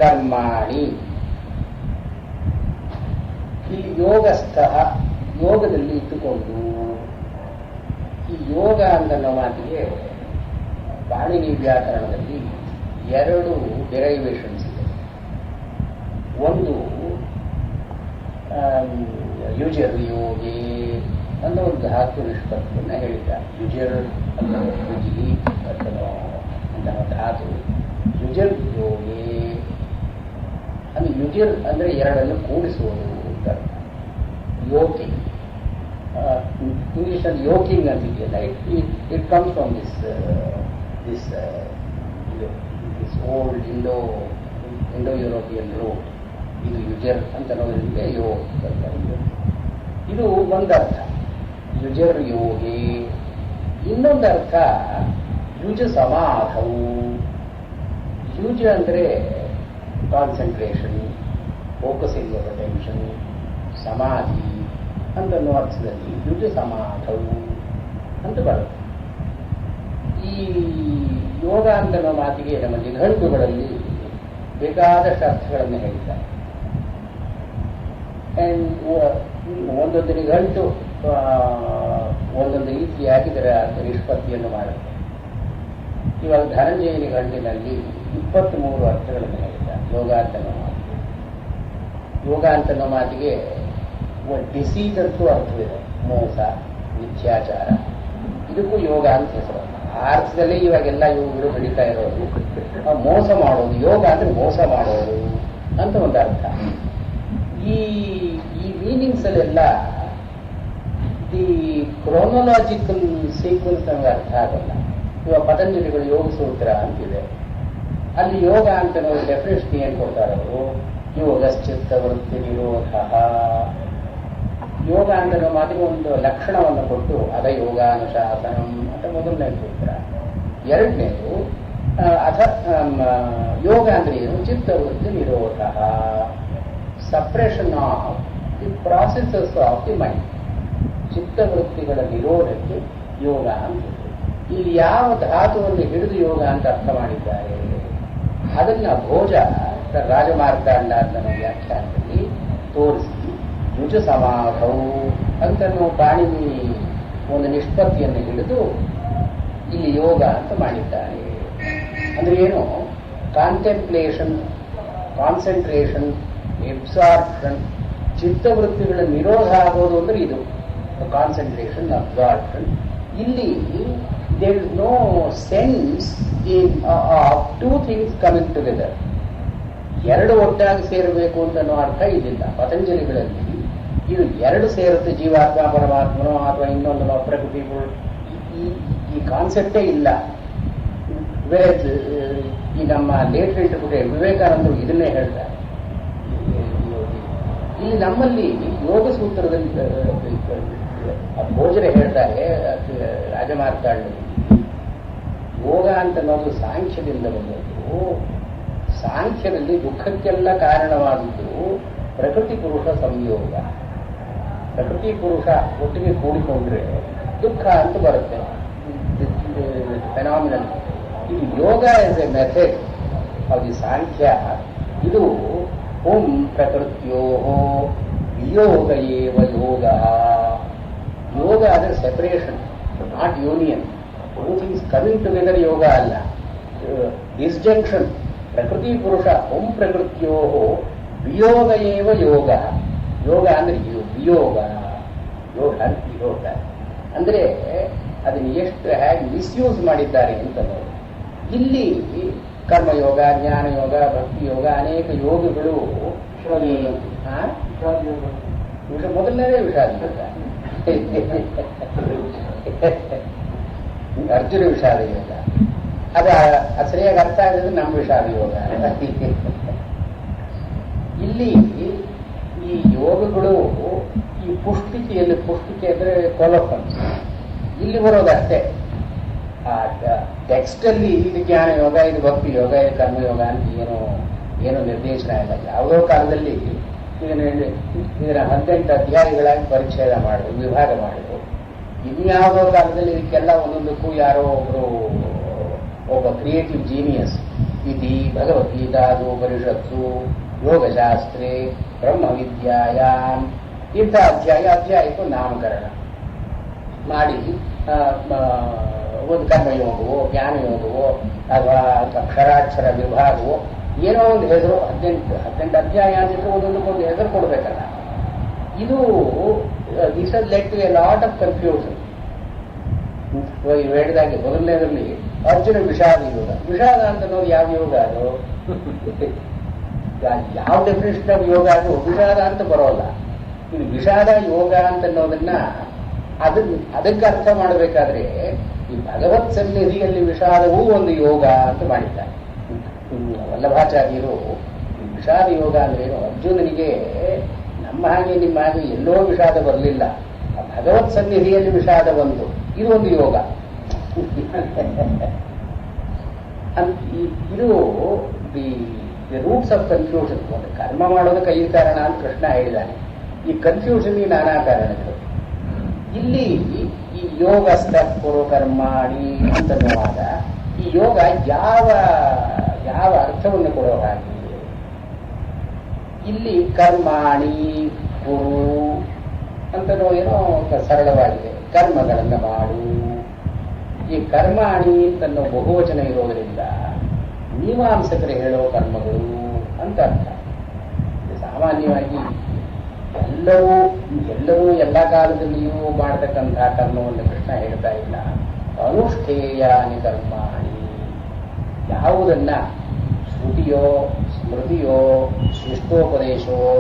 ಕರ್ಮಾಣಿ. ಇಲ್ಲಿ ಯೋಗಸ್ಥ, ಯೋಗದಲ್ಲಿ ಇಟ್ಟುಕೊಂಡು, ಈ ಯೋಗ ಅಂತ ಮಾತಿಗೆ ಪಾಣಿನಿ ವ್ಯಾಕರಣದಲ್ಲಿ ಎರಡು ಡೆರೈವೇಷನ್ಸ್ ಇದೆ. ಒಂದು ಯುಜರ್ ಯೋಗಿ ಅನ್ನೋ ಒಂದು ಧಾತು ನಿಷ್ಪತ್ತಿಯನ್ನು ಹೇಳಿದ್ದಾರೆ. ಯುಜರ್ ಅನ್ನೋ ಯುಜಿ ಅನ್ನೋ ಅಂತಹ ಧಾತು ಯುಜರ್ ಯೋಗಿ. ಅಂದ್ರೆ ಯುಜರ್ ಅಂದ್ರೆ ಎರಡನ್ನು ಕೂಡಿಸುವುದು ಅಂತ. ಯೋಗಿ ಇಂಗ್ಲಿಷಲ್ಲಿ ಯೋಕಿಂಗ್ ಅಂತಿದೆಯಲ್ಲ, it comes from this old Indo European root. ಇದು ಯುಜರ್ ಅಂತ ಅನ್ನೋದ್ರಿಂದ ಯೋಗ್ ಅಂತ. ಇದು ಒಂದರ್ಥ ಯುಜರ್ ಯೋಗಿ. ಇನ್ನೊಂದು ಅರ್ಥ ಯುಜ ಸಮಾಧವು. ಯುಜ ಅಂದರೆ ಕಾನ್ಸಂಟ್ರೇಷನ್, ಫೋಕಸಿಂಗ್ ಆಫ್ ಅಟೆನ್ಷನ್, ಸಮಾಧಿ ಅಂತನ್ನೋ ಅರ್ಥದಲ್ಲಿ ಯುಜ ಸಮಾಧವು ಅಂತ ಬರುತ್ತೆ. ಈ ಯೋಗ ಅಂತನ್ನೋ ಮಾತಿಗೆ ನಮ್ಮ ನಿಘಂಟುಗಳಲ್ಲಿ ಬೇಕಾದಷ್ಟು ಅರ್ಥಗಳನ್ನು ಹೇಳ್ತಾರೆ. ಒಂದೊಂದು ನಿಘಂಟು ಒಂದೊಂದು ರೀತಿಯಾಗಿ ಇದರ ನಿಷ್ಪತ್ತಿಯನ್ನು ಮಾಡುತ್ತೆ. ಇವಾಗ ಧನಂಜಯ ನಿಘಂಟಿನಲ್ಲಿ 23 ಅರ್ಥಗಳನ್ನು ಹೇಳ್ತಾರೆ ಯೋಗ ಅಂತನ್ನೋ ಮಾತಿಗೆ. ಯೋಗ ಅಂತನ್ನೋ ಮಾತಿಗೆ ಡಿಸೀಸ್ ಅಂತೂ ಅರ್ಥವಿದೆ. ಮೋಸ, ಮಿಥ್ಯಾಚಾರ, ಇದಕ್ಕೂ ಯೋಗ ಅಂತ ಹೆಸರು. ಆ ಅರ್ಥದಲ್ಲೇ ಇವಾಗೆಲ್ಲ ಯೋಗಗಳು ಬೆಳೀತಾ ಇರೋದು. ಮೋಸ ಮಾಡೋದು, ಯೋಗ ಅಂದ್ರೆ ಮೋಸ ಮಾಡೋದು ಅಂತ ಒಂದು ಅರ್ಥ. ಈ ಮೀನಿಂಗ್ಸ್ ಅಲ್ಲೆಲ್ಲ ದಿ ಕ್ರೋನಲಾಜಿಕಲ್ ಸೀಕ್ವೆನ್ಸ್ ನಮಗೆ ಅರ್ಥ ಆಗಲ್ಲ. ಇವಾಗ ಪತಂಜಲಿಗಳು ಯೋಗ ಸೂತ್ರ ಅಂತಿದೆ, ಅಲ್ಲಿ ಯೋಗ ಅಂತ ನಾವು ಡೆಫಿನೇಷನ್ ಏನು ಕೊಡ್ತಾರೆ ಅವರು, ಯೋಗಶ್ಚಿತ್ತ ವೃತ್ತಿ ನಿರೋಧ. ಯೋಗ ಅಂತ ನಾವು ಮಾತಿಗೆ ಒಂದು ಲಕ್ಷಣವನ್ನು ಕೊಟ್ಟು ಅದ ಯೋಗಾನುಶಾಸನಂ ಅಂತ ಮೊದಲನೇ ಸೂತ್ರ. ಎರಡನೇದು ಯೋಗ ಅಂದ್ರೆ ಏನು, ಚಿತ್ತವೃತ್ತಿ ನಿರೋಧ, suppression of the processes of the mind. ಚಿತ್ತವೃತ್ತಿಗಳ ನಿರೋಧಕ್ಕೆ ಯೋಗ ಅಂತ. ಇಲ್ಲಿ ಯಾವ ಧಾತುವನ್ನು ಹಿಡಿದು ಯೋಗ ಅಂತ ಅರ್ಥ ಮಾಡಿದ್ದಾರೆ ಅದನ್ನ ಭೋಜ ರಾಜಮಾರ್ತಾಂಡ ಅಂತ ವ್ಯಾಖ್ಯಾನದಲ್ಲಿ ತೋರಿಸಿ ಯುಜ ಸಮಾಧವು ಅಂತನೂ ಪಾಣಿನಿ ಒಂದು ನಿಷ್ಪತ್ತಿಯನ್ನು ಹಿಡಿದು ಇಲ್ಲಿ ಯೋಗ ಅಂತ ಮಾಡಿದ್ದಾರೆ. ಅಂದ್ರೆ ಏನು, ಕಾಂಟೆಂಪ್ಲೇಷನ್, ಕಾನ್ಸಂಟ್ರೇಷನ್, ಎಬ್ಸಾರ್ಪ್ಷನ್, ಚಿತ್ತವೃತ್ತಿಗಳ ನಿರೋಧ ಆಗೋದು ಅಂದ್ರೆ ಇದು ಕಾನ್ಸಂಟ್ರೇಷನ್, ಅಬ್ಸಾರ್ಪ್ಷನ್. ಇಲ್ಲಿ there is no sense in of two things coming together. ಎರಡು ಒಟ್ಟಾಗಿ ಸೇರಬೇಕು ಅಂತ ಅನ್ನೋ ಅರ್ಥ ಇದಿಲ್ಲ. ಪತಂಜಲಿಗಳಲ್ಲಿ ಇದು ಎರಡು ಸೇರುತ್ತೆ, ಜೀವಾತ್ಮ ಪರಮಾತ್ಮನೋ ಅಥವಾ ಇನ್ನೊಂದು ಪ್ರಕೃತಿ. ಈ ಕಾನ್ಸೆಪ್ಟೇ ಇಲ್ಲ. ಈ ನಮ್ಮ ಲೇಟರ್ ಇಂಟರ್ಪ್ರಿಟೇಷನ್ ವಿವೇಕಾನಂದರು ಇದನ್ನೇ ಹೇಳ್ತಾರೆ. ಇಲ್ಲಿ ನಮ್ಮಲ್ಲಿ ಯೋಗ ಸೂತ್ರದಲ್ಲಿ ಭೋಜನೆ ಹೇಳ್ತಾರೆ ರಾಜಮಾರ್ತಾಂಡದಲ್ಲಿ, ಯೋಗ ಅಂತ ಅನ್ನೋದು ಸಾಂಖ್ಯದಿಂದ ಬಂದದ್ದು. ಸಾಂಖ್ಯದಲ್ಲಿ ದುಃಖಕ್ಕೆಲ್ಲ ಕಾರಣವಾಗಿದ್ದು ಪ್ರಕೃತಿ ಪುರುಷ ಸಂಯೋಗ. ಪ್ರಕೃತಿ ಪುರುಷ ಒಟ್ಟಿಗೆ ಕೂಡಿಕೊಂಡ್ರೆ ದುಃಖ ಅಂತ ಬರುತ್ತೆ, ಫೆನಾಮಿನಲ್. ಇದು yoga is a method of the Sankhya. ಇದು ಓಂ ಪ್ರಕೃತಿಯೋ ವಿಯೋಗ ಏವ ಯೋಗ. ಯೋಗ ಅಂದರೆ separation, not union. Two things coming together ಯೋಗ ಅಲ್ಲ, ಡಿಸ್ಜಂಕ್ಷನ್. ಪ್ರಕೃತಿ ಪುರುಷ ಓಂ ಪ್ರಕೃತಿಯೋ ವಿಯೋಗ ಏವ ಯೋಗ. ಯೋಗ ಅಂದ್ರೆ ವಿಯೋಗ, ಯೋಗ ವಿಯೋಗ ಅಂದ್ರೆ ಅದನ್ನು ಎಷ್ಟು ಹೇಗೆ ಮಿಸ್ಯೂಸ್ ಮಾಡಿದ್ದಾರೆ ಅಂತ ನೋಡಿ. ಇಲ್ಲಿ ಕರ್ಮಯೋಗ, ಜ್ಞಾನಯೋಗ, ಭಕ್ತಿ ಯೋಗ, ಅನೇಕ ಯೋಗಗಳು. ಮೊದಲನೇ ವಿಷಾದ ಯೋಗ, ಅರ್ಜುನ ವಿಷಾದ ಯೋಗ. ಅದು ಸರಿಯಾಗಿ ಅರ್ಥ ಆಗಿದ್ರೆ ನಮ್ಮ ವಿಷಾದ ಯೋಗ. ಇಲ್ಲಿ ಈ ಯೋಗಗಳು ಈ ಪುಷ್ಟಿಕೆಯಲ್ಲಿ, ಪುಷ್ಟಿಕೆ ಅಂದ್ರೆ ಕೊಲೋಫನ್ಸ್, ಇಲ್ಲಿ ಬರೋದಷ್ಟೇ. ಆ ಟೆಕ್ಸ್ಟ್ ಅಲ್ಲಿ ಇದು ಜ್ಞಾನ ಯೋಗ, ಇದು ಭಕ್ತಿ ಯೋಗ, ಇದು ಕರ್ಮಯೋಗ ಅಂತ ಏನೋ ನಿರ್ದೇಶನ ಇಲ್ಲ. ಯಾವುದೋ ಕಾಲದಲ್ಲಿ ಇದರ 18 ಅಧ್ಯಾಯಗಳಾಗಿ ಪರಿಚ್ಛೇದ ಮಾಡಿದ್ರು, ವಿಭಾಗ ಮಾಡಿದ್ರು. ಇನ್ಯಾವುದೋ ಕಾಲದಲ್ಲಿ ಇದಕ್ಕೆಲ್ಲ ಒಂದೊಂದಕ್ಕೂ ಯಾರೋ ಒಬ್ಬ ಕ್ರಿಯೇಟಿವ್ ಜೀನಿಯಸ್ ಇತಿ ಭಗವದ್ಗೀತಾ, ಉಪನಿಷತ್ತು, ಯೋಗಶಾಸ್ತ್ರೇ, ಬ್ರಹ್ಮವಿದ್ಯಾಯಾಮ್ ಇಂಥ ಅಧ್ಯಾಯಕ್ಕೂ ನಾಮಕರಣ ಮಾಡಿ ಒಂದು ಕರ್ಮಯೋಗವೋ ಜ್ಞಾನಯೋಗವೋ ಅಥವಾ ಅಕ್ಷರಾಕ್ಷರ ವಿಭಾಗವೋ ಏನೋ ಒಂದು ಹೆಸರು 18 ಅಧ್ಯಾಯ ಅಂತಿದ್ರೆ ಒಂದೊಂದಕ್ಕೊಂದು ಹೆಸರು ಕೊಡಬೇಕಲ್ಲ. ಇದು this has led to a lot of confusion. ಹೇಳಿದಾಗೆ ಮೊದಲನೇದರಲ್ಲಿ ಅರ್ಜುನ ವಿಷಾದ ಯೋಗ. ವಿಷಾದ ಅಂತ ನೋಡಿ ಯಾವ ಯೋಗ ಅದು? ಯಾವ ಡೆಫಿನೇಷನ್ ಆಫ್ ಯೋಗ ಅದು ವಿಷಾದ ಅಂತ ಬರೋಲ್ಲ. ಇದು ವಿಷಾದ ಯೋಗ ಅಂತ ಅನ್ನೋದನ್ನ ಅದಕ್ಕೆ ಅರ್ಥ ಮಾಡಬೇಕಾದ್ರೆ ಈ ಭಗವತ್ ಸನ್ನಿಧಿಯಲ್ಲಿ ವಿಷಾದವೂ ಒಂದು ಯೋಗ ಅಂತ ಮಾಡಿದ್ದಾರೆ. ವಲ್ಲಭಾಚಾರ್ಯರು ಈ ವಿಷಾದ ಯೋಗ ಅಂದ್ರೆ ಏನು, ಅರ್ಜುನನಿಗೆ ನಮ್ಮ ಹಾಗೆ ನಿಮ್ಮ ಹಾಗೆ ಎಲ್ಲೋ ವಿಷಾದ ಬರಲಿಲ್ಲ, ಆ ಭಗವತ್ ಸನ್ನಿಧಿಯಲ್ಲಿ ವಿಷಾದ ಬಂತು, ಇದು ಒಂದು ಯೋಗ. ಇದು ದಿ ರೂಟ್ಸ್ ಆಫ್ ಕನ್ಫ್ಯೂಷನ್. ಒಂದು ಕರ್ಮ ಮಾಡೋದು ಕೈ ಕಾರಣ ಅಂತ ಕೃಷ್ಣ ಹೇಳಿದ್ದಾನೆ. ಈ ಕನ್ಫ್ಯೂಷನ್ಗೆ ನಾನಾ ಕಾರಣಗಳು. ಇಲ್ಲಿ ಈ ಯೋಗಸ್ಥ ಪುರು ಕರ್ಮಾಣಿ ಅಂತನ್ನುವಾಗ ಈ ಯೋಗ ಯಾವ ಯಾವ ಅರ್ಥವನ್ನು ಕೊಡೋ ಹಾಗೆ ಇಲ್ಲಿ ಕರ್ಮಾಣಿ ಕುರು ಅಂತನೋ ಏನೋ ಸರಳವಾಗಿದೆ. ಕರ್ಮಗಳನ್ನು ಮಾಡು. ಈ ಕರ್ಮಾಣಿ ಅಂತನ್ನೋ ಬಹುವಚನ ಇರೋದರಿಂದ ಮೀಮಾಂಸಕರು ಹೇಳೋ ಕರ್ಮಗಳು ಅಂತ ಅರ್ಥ. ಸಾಮಾನ್ಯವಾಗಿ ಎಲ್ಲರೂ ಎಲ್ಲ ಕಾಲದಲ್ಲಿಯೂ ಮಾಡತಕ್ಕಂತಹ ಕರ್ಮವನ್ನು ಕೃಷ್ಣ ಹೇಳ್ತಾ ಇಲ್ಲ. ಅನುಷ್ಠೇಯಾನಿ ಕರ್ಮಾಣಿ, ಯಾವುದನ್ನ ಶ್ರುತಿಯೋ ಸ್ಮೃತಿಯೋ ಶಿಷ್ಟೋಪದೇಶವೋ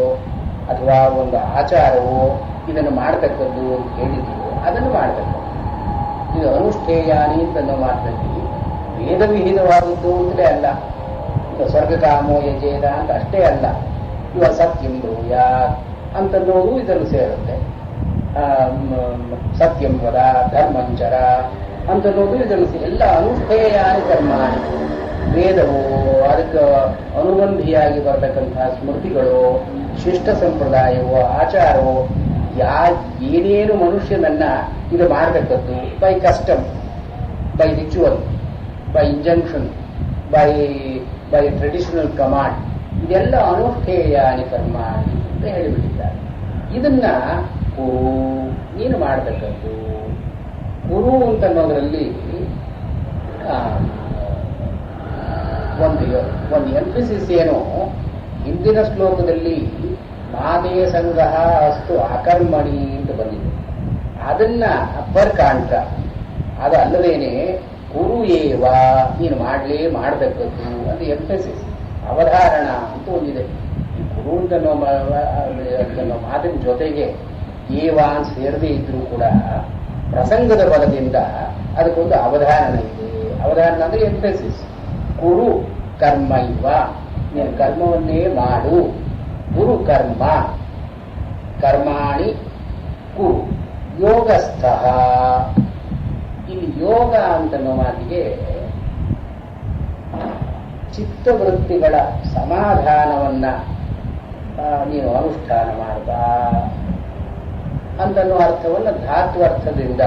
ಅಥವಾ ಒಂದು ಆಚಾರವೋ ಇದನ್ನು ಮಾಡತಕ್ಕದ್ದು ಅಂತ ಹೇಳಿದೆಯೋ ಅದನ್ನು ಮಾಡತಕ್ಕದ್ದು. ಇದು ಅನುಷ್ಠೇಯಾನಿ ಅಂತನ್ನೋ ಮಾತಲ್ಲಿ ವೇದ ವಿಹಿತವಾದದ್ದು ಅಂತಲೇ ಅಲ್ಲ. ಈಗ ಸ್ವರ್ಗಕಾಮೋ ಯಜೇದ ಅಂತ ಅಷ್ಟೇ ಅಲ್ಲ. ಇವ ಸತ್ಯಂ ಬ್ರೂಯಾತ್ ಅಂತನ್ನೋದು ಇದನ್ನು ಸೇರುತ್ತೆ. ಸತ್ಯಂ ವದ ಧರ್ಮಂಚರ ಅಂತನ್ನೋದು ಇದನ್ನು ಎಲ್ಲ ಅನುಷ್ಠೇಯಾನಿ ಕರ್ಮಾಣಿ. ವೇದವೋ ಅದಕ್ಕೆ ಅನುಬಂಧಿಯಾಗಿ ಬರತಕ್ಕಂತಹ ಸ್ಮೃತಿಗಳು, ಶಿಷ್ಟ ಸಂಪ್ರದಾಯವೋ ಆಚಾರವೋ ಏನೇನು ಮನುಷ್ಯನನ್ನ ಇದು ಮಾಡತಕ್ಕದ್ದು by custom, by ritual, by injunction, by traditional command, ಇದೆಲ್ಲ ಅನುಷ್ಠೇಯಾನಿ ಕರ್ಮಾಣಿ ಅಂತ ಹೇಳಿಬಿಟ್ಟಿದ್ದಾರೆ. ಇದನ್ನ ಕುರು, ನೀನು ಮಾಡತಕ್ಕದ್ದು. ಕುರು ಅಂತನ್ನೋದ್ರಲ್ಲಿ ಒಂದು ಎಂಫಸಿಸ್ ಏನು, ಹಿಂದಿನ ಶ್ಲೋಕದಲ್ಲಿ ಮಾದೇ ಸಂಗ್ರಹ ಅಷ್ಟು ಅಕರ್ಮಣಿ ಅಂತ ಬಂದಿದೆ. ಅದನ್ನ ಅಪ್ಪರ್ ಕಾಂಟ್ರ, ಅದು ಅಲ್ಲದೇನೆ ಕುರು ಏವ, ನೀನು ಮಾಡತಕ್ಕದ್ದು ಅದು ಎಂಫಸಿಸ್, ಅವಧಾರಣ ಅಂತ ಒಂದಿದೆ. ಈ ಕುರು ಅಂತನ್ನೋ ಮಾತಿನ ಜೊತೆಗೆ ಏವಾನ್ ಸೇರದೇ ಇದ್ರೂ ಕೂಡ ಪ್ರಸಂಗದ ಬಲದಿಂದ ಅದಕ್ಕೊಂದು ಅವಧಾರಣ ಇದೆ. ಅವಧಾರಣ ಅಂದ್ರೆ ಎಂಫಸಿಸ್. ಕುರು ಕರ್ಮ ಇವ, ನೀನು ಕರ್ಮವನ್ನೇ ಮಾಡು. ಗುರು ಕರ್ಮ ಕರ್ಮಾಣಿ ಕುರು ಯೋಗಸ್ಥ. ಇಲ್ಲಿ ಯೋಗ ಅಂತನ್ನೋ ಮಾತಿಗೆ ಚಿತ್ತವೃತ್ತಿಗಳ ಸಮಾಧಾನವನ್ನ ನೀನು ಅನುಷ್ಠಾನ ಮಾಡ್ಬಾ ಅಂತನ್ನೋ ಅರ್ಥವನ್ನು ಧಾತ್ವರ್ಥದಿಂದ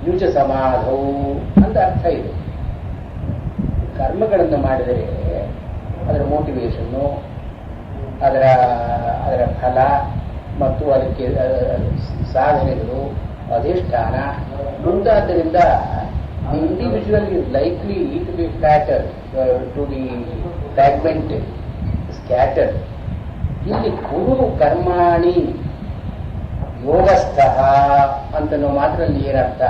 ಯುಜ ಸಮಾಧೌ ಅಂತ ಅರ್ಥ ಇದೆ. ಕರ್ಮಗಳನ್ನು ಮಾಡಿದರೆ ಅದರ ಮೋಟಿವೇಶನ್ನು, ಅದರ ಫಲ ಮತ್ತು ಅದಕ್ಕೆ ಸಾಧನೆಗಳು, ಅಧಿಷ್ಠಾನ ಮುಂತಾದ್ದರಿಂದ the individual is likely to be flatter, to be fragmented, scattered. ಇಲ್ಲಿ ಕುರು ಕರ್ಮಾಣಿ ಯೋಗಸ್ಥ ಅಂತನೋ ಮಾತ್ರದಲ್ಲಿ ಏನರ್ಥ,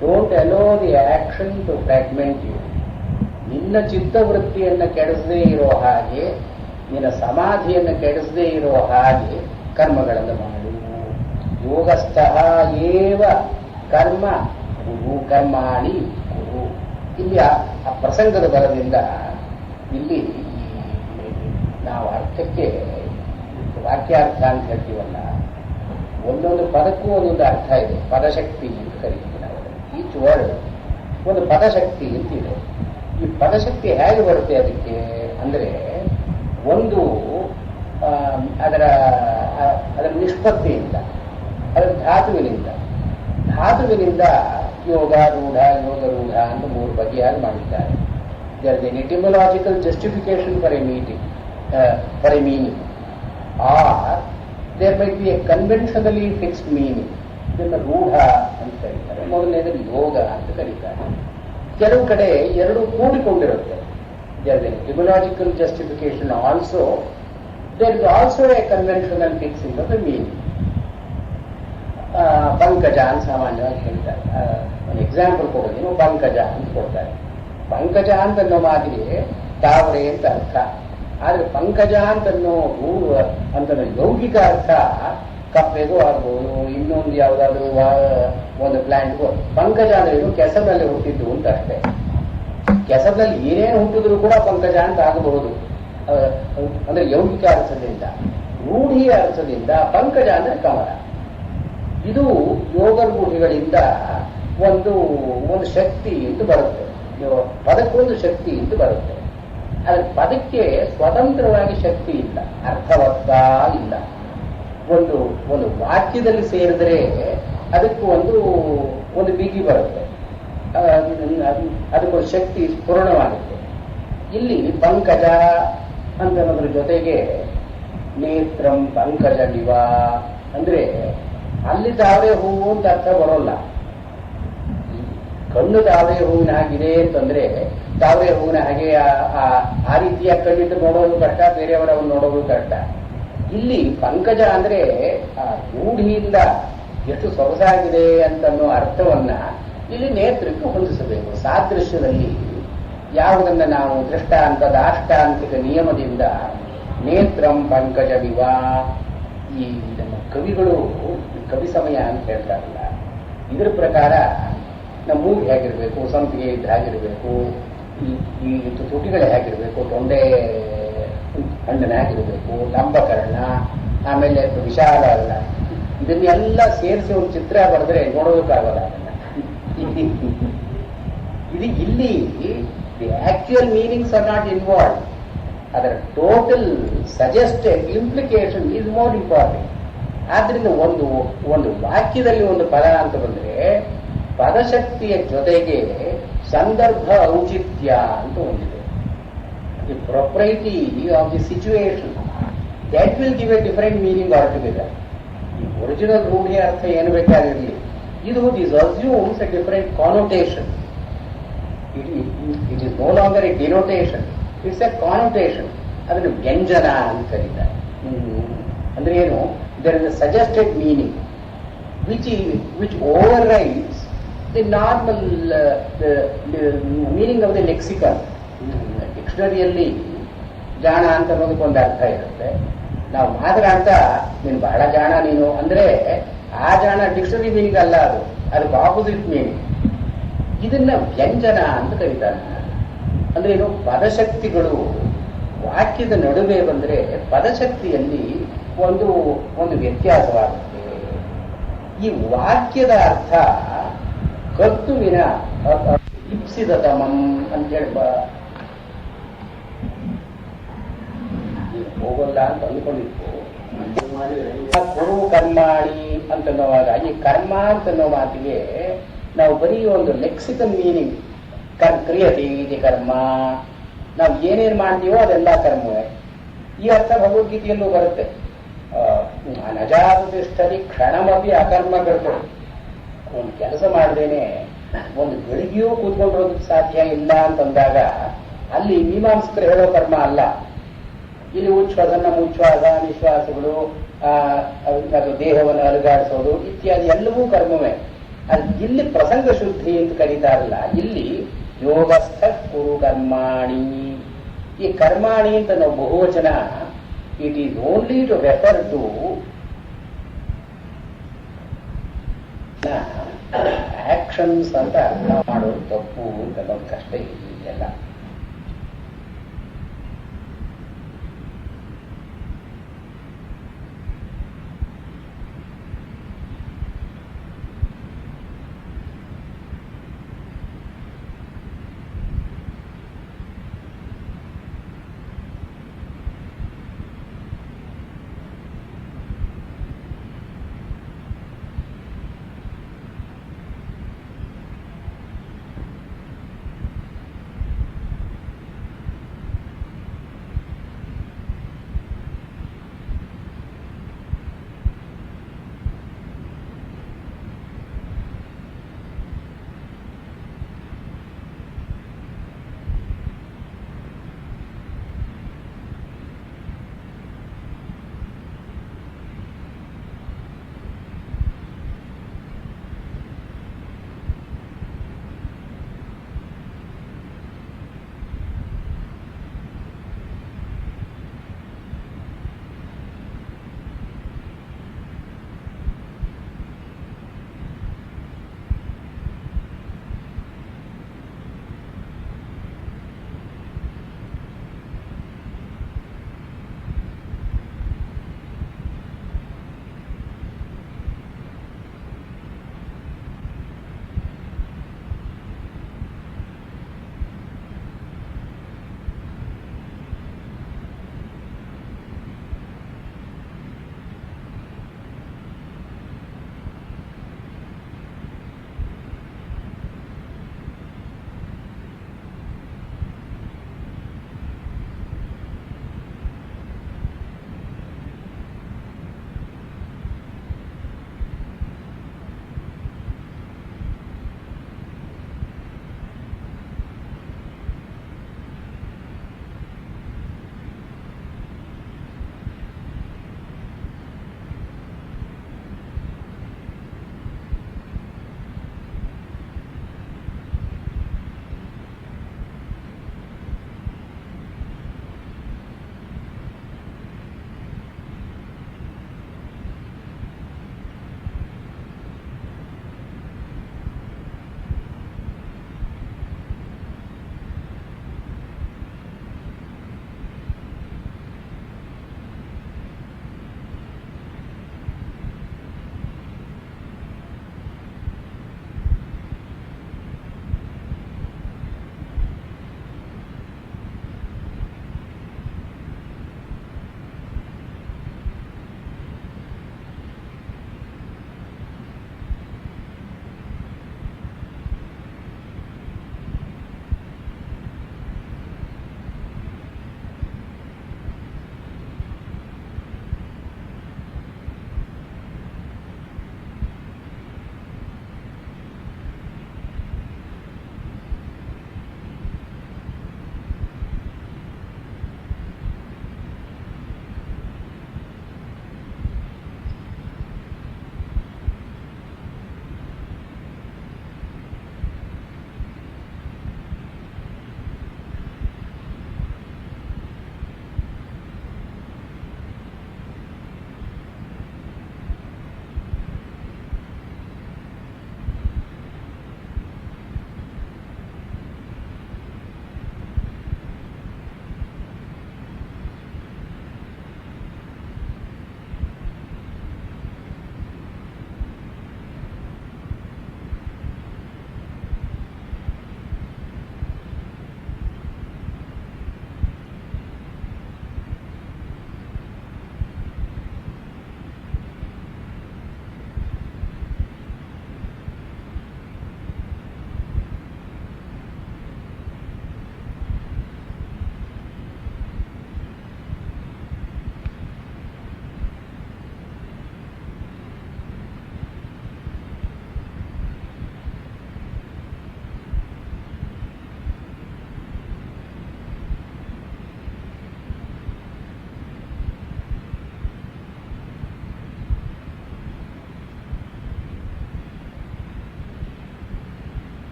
don't allow the action to fragment you. ನಿನ್ನ ಚಿತ್ತವೃತ್ತಿಯನ್ನು ಕೆಡಿಸದೇ ಇರೋ ಹಾಗೆ, ನಿನ್ನ ಸಮಾಧಿಯನ್ನು ಕೆಡಿಸದೇ ಇರೋ ಹಾಗೆ ಕರ್ಮಗಳನ್ನು ಮಾಡು. ಯೋಗಸ್ಥ ಏವ ಕರ್ಮ ಕುರು ಕರ್ಮಾಣಿ ಕುರು. ಇಲ್ಲಿ ಆ ಪ್ರಸಂಗದ ಬಲದಿಂದ ಇಲ್ಲಿ ನಾವು ಅರ್ಥಕ್ಕೆ ವಾಕ್ಯಾರ್ಥ ಅಂತ ಹೇಳ್ತೀವಲ್ಲ, ಒಂದೊಂದು ಪದಕ್ಕೂ ಒಂದೊಂದು ಅರ್ಥ ಇದೆ. ಪದಶಕ್ತಿ ಅಂತ ಕರಿತೀವಿ ನಾವು. ಈಚ್ ವರ್ಡ್ ಒಂದು ಪದಶಕ್ತಿ ಅಂತಿದೆ. ಈ ಪದಶಕ್ತಿ ಹೇಗೆ ಬರುತ್ತೆ ಅದಕ್ಕೆ ಅಂದರೆ, ಒಂದು ಅದರ ನಿಷ್ಪತ್ತಿಯಿಂದ, ಅದರ ಧಾತುವಿನಿಂದ ಯೋಗ ರೂಢ ಅಂತ 3 ಬಗೆಯಾಗಿ ಮಾಡಿದ್ದಾರೆ. There is an etymological justification for a meaning, or there might be a conventionally fixed meaning. ಇದನ್ನು ರೂಢ ಅಂತ ಕರೀತಾರೆ. ಮೊದಲನೇದು ಯೋಗ ಅಂತ ಕರೀತಾರೆ. ಕೆಲವು ಕಡೆ ಎರಡು ಕೂಡಿಕೊಂಡಿರುತ್ತೆ. Etymological justification also, there is also a conventional fixing of the meaning. ಪಂಕಜ ಅಂತ ಸಾಮಾನ್ಯವಾಗಿ ಹೇಳ್ತಾರೆ. ಒಂದು ಎಕ್ಸಾಂಪಲ್ ಕೊಡೋದು, ಪಂಕಜ ಅಂತ ಕೊಡ್ತಾರೆ. ಪಂಕಜ ಅಂತನ್ನೋ ಮಾತಿಗೆ ತಾವರೆ ಅಂತ ಅರ್ಥ. ಆದ್ರೆ ಪಂಕಜ ಅಂತನ್ನೋ ಅಂತನೋ ಯೌಗಿಕ ಅರ್ಥ ಕಪ್ಪೆಗೂ ಆಗ್ಬೋದು, ಇನ್ನೊಂದು ಯಾವುದಾದ್ರೂ ಒಂದು ಪ್ಲಾಂಟ್ಗೂ. ಪಂಕಜ ಅಂದ್ರೆ ಇದು ಕೆಸರಿನಲ್ಲಿ ಹುಟ್ಟಿದ್ದು ಅಂತ ಅಷ್ಟೇ. ಕೆಸರಿನಲ್ಲಿ ಏನೇನು ಹುಟ್ಟಿದ್ರು ಕೂಡ ಪಂಕಜ ಅಂತ ಆಗಬಹುದು. ಅಂದ್ರೆ ಯೌಗಿಕ ಅರ್ಥದಿಂದ. ರೂಢಿಯ ಅರ್ಥದಿಂದ ಪಂಕಜ ಅಂದ್ರೆ ಕಮಲ. ಇದು ಯೋಗ ರೂಢಿಗಳಿಂದ ಒಂದು ಶಕ್ತಿ ಅಂತ ಬರುತ್ತೆ. ಪದಕ್ಕೊಂದು ಶಕ್ತಿ ಅಂತ ಬರುತ್ತೆ. ಆದ್ರೆ ಪದಕ್ಕೆ ಸ್ವತಂತ್ರವಾಗಿ ಶಕ್ತಿ ಇಲ್ಲ, ಅರ್ಥವತ್ತ ಇಲ್ಲ. ಒಂದು ವಾಕ್ಯದಲ್ಲಿ ಸೇರಿದ್ರೆ ಅದಕ್ಕೂ ಒಂದು ಬಿಗಿ ಬರುತ್ತೆ, ಅದಕ್ಕೊಂದು ಶಕ್ತಿ ಪೂರ್ಣವಾಗುತ್ತೆ. ಇಲ್ಲಿ ಪಂಕಜ ಅಂತನ್ನೋದ್ರ ಜೊತೆಗೆ ನೇತ್ರಂ ಪಂಕಜ ದಿವ ಅಂದ್ರೆ ಅಲ್ಲಿ ತಾವರೆ ಹೂವು ಅಂತ ಅರ್ಥ ಬರೋಲ್ಲ. ಕಣ್ಣು ತಾವರೆ ಹೂವಿನ ಹಾಗಿದೆ ಅಂತಂದ್ರೆ ತಾವರೆ ಹೂವಿನ ಹಾಗೆ ಆ ರೀತಿಯ ಕಣ್ಣಿಟ್ಟು ನೋಡೋದು ಕಷ್ಟ, ಬೇರೆಯವರನ್ನು ನೋಡೋದು ಕಷ್ಟ. ಇಲ್ಲಿ ಪಂಕಜ ಅಂದ್ರೆ ಆ ರೂಢಿಯಿಂದ ಎಷ್ಟು ಸೊಗಸಾಗಿದೆ ಅಂತನ್ನೋ ಅರ್ಥವನ್ನ ಇಲ್ಲಿ ನೇತ್ರಕ್ಕೆ ಹೊಂದಿಸಬೇಕು. ಸಾದೃಶ್ಯದಲ್ಲಿ ಯಾವುದನ್ನ ನಾವು ದೃಷ್ಟಾಂತ ದಾಷ್ಟಾಂತಿಕ ನಿಯಮದಿಂದ ನೇತ್ರಂ ಪಂಕಜ ವಿವ, ಈ ನಮ್ಮ ಕವಿಗಳು ಕವಿ ಸಮಯ ಅಂತ ಹೇಳ್ತಾರಲ್ಲ, ಇದ್ರ ಪ್ರಕಾರ ನಮ್ಮ ಮೂಗು ಹೇಗಿರ್ಬೇಕು, ಸಂಪಿಗೆ ಇದ್ದು ಹೇಗಿರ್ಬೇಕು, ಈ ತುಟಿಗಳು ಹೇಗಿರ್ಬೇಕು, ತೊಂಡೆ ಹಣ್ಣನ ಹೇಗಿರ್ಬೇಕು, ಲಂಬಕರ್ಣ, ಆಮೇಲೆ ವಿಶಾಲ ಅಲ್ಲ, ಇದನ್ನೆಲ್ಲ ಸೇರಿಸಿ ಒಂದು ಚಿತ್ರ ಬರೆದ್ರೆ ನೋಡೋದಕ್ಕಾಗಲ್ಲ ಅದನ್ನ. ಇದು ಇಲ್ಲಿ the actual meanings are not involve. ಅದರ total suggested implication is more important. ಆದ್ರಿಂದ ಒಂದು ವಾಕ್ಯದಲ್ಲಿ ಒಂದು ಪದ ಅಂತ ಬಂದ್ರೆ ಪದಶಕ್ತಿಯ ಜೊತೆಗೆ ಸಂದರ್ಭ ಔಚಿತ್ಯ ಅಂತ ಒಂದಿದೆ. The propriety of the situation that will give a different meaning all together. ಈ ಒರಿಜಿನಲ್ ರೂಢಿಯ ಅರ್ಥ ಏನು ಬೇಕಾಗಿರಲಿ, ಇದು this assumes a different connotation. It is no longer a denotation, it's a connotation. ಅದನ್ನು ವ್ಯಂಜನ ಅಂತ ಕರೀತಾರೆ. ಅಂದ್ರೆ ಏನು, there is a suggested meaning which overrides the normal the meaning of the lexicon. ಡಿಕ್ಷನರಿಯಲ್ಲಿ ಜಾಣ ಅಂತ ಅನ್ನೋದಕ್ಕೊಂದು ಅರ್ಥ ಇರುತ್ತೆ. ನಾವು ಮಾತನಾಡ್ತಾ ನೀನು ಬಹಳ ಜಾಣ ನೀನು ಅಂದ್ರೆ ಆ ಜಾಣ ಡಿಕ್ಷನರಿ ಮೀನಿಂಗ್ ಅಲ್ಲ, ಅದಕ್ಕೆ ಆಪೋಸಿಟ್ ಮೀನಿಂಗ್. ಇದನ್ನ ವ್ಯಂಜನ ಅಂತ ಕರೀತಾರೆ. ಅಂದ್ರೆ ಏನು, ಪದಶಕ್ತಿಗಳು ವಾಕ್ಯದ ನಡುವೆ ಬಂದ್ರೆ ಪದಶಕ್ತಿಯಲ್ಲಿ ಒಂದು ವ್ಯತ್ಯಾಸವಾಗುತ್ತೆ. ಈ ವಾಕ್ಯದ ಅರ್ಥ ಕರ್ತುವಿನ ಇಪ್ಸಿದ ತಮಂ ಅಂತೇಳಿ ಹೋಗಲ್ಲ ಅಂತ ಅಂದ್ಕೊಂಡಿತ್ತು. ಕುರು ಕರ್ಮಾಣಿ ಅಂತನ್ನುವಾಗ ಈ ಕರ್ಮ ಅಂತನ್ನೋ ಮಾತಿಗೆ ನಾವು ಬರೀ ಒಂದು ಲೆಕ್ಸಿಕಲ್ ಮೀನಿಂಗ್, ಕ್ರಿಯತೆ ಇದೆ ಕರ್ಮ, ನಾವು ಏನೇನು ಮಾಡ್ತೀವೋ ಅದೆಲ್ಲ ಕರ್ಮವೇ. ಈ ಅರ್ಥ ಭಗವದ್ಗೀತೆಯಲ್ಲೂ ಬರುತ್ತೆ. ಅನಜಾತಿಷ್ಠರಿ ಕ್ಷಣಮಪಿ ಅಕರ್ಮ ಕರ್ತರು. ಒಂದು ಕೆಲಸ ಮಾಡದೇನೆ ಒಂದು ಗಳಿಗೆಯೂ ಕೂತ್ಕೊಂಡಿರೋದಕ್ಕೆ ಸಾಧ್ಯ ಇಲ್ಲ ಅಂತಂದಾಗ ಅಲ್ಲಿ ಮೀಮಾಂಸಕರು ಹೇಳೋ ಕರ್ಮ ಅಲ್ಲ. ಇಲ್ಲಿ ಉಚ್ಛ್ವಾಸನ ಮುಚ್ಛ್ವಾಸ, ನಿಶ್ವಾಸಗಳು, ಅದು ದೇಹವನ್ನು ಅಲುಗಾಡಿಸೋದು ಇತ್ಯಾದಿ ಎಲ್ಲವೂ ಕರ್ಮವೇ. ಅದು ಇಲ್ಲಿ ಪ್ರಸಂಗ ಶುದ್ಧಿ ಅಂತ ಕರೀತಾರಲ್ಲ, ಇಲ್ಲಿ ಯೋಗಸ್ಥ ಕುರು ಕರ್ಮಾಣಿ. ಈ ಕರ್ಮಾಣಿ ಅಂತ ನಾವು ಬಹುವಚನ, it is only to refer to actions ಅಂತ ಅರ್ಥ ಮಾಡೋದು ತಪ್ಪು ಅಂತ ಅನ್ನೋದು ಕಷ್ಟ ಇದೆಯಲ್ಲ.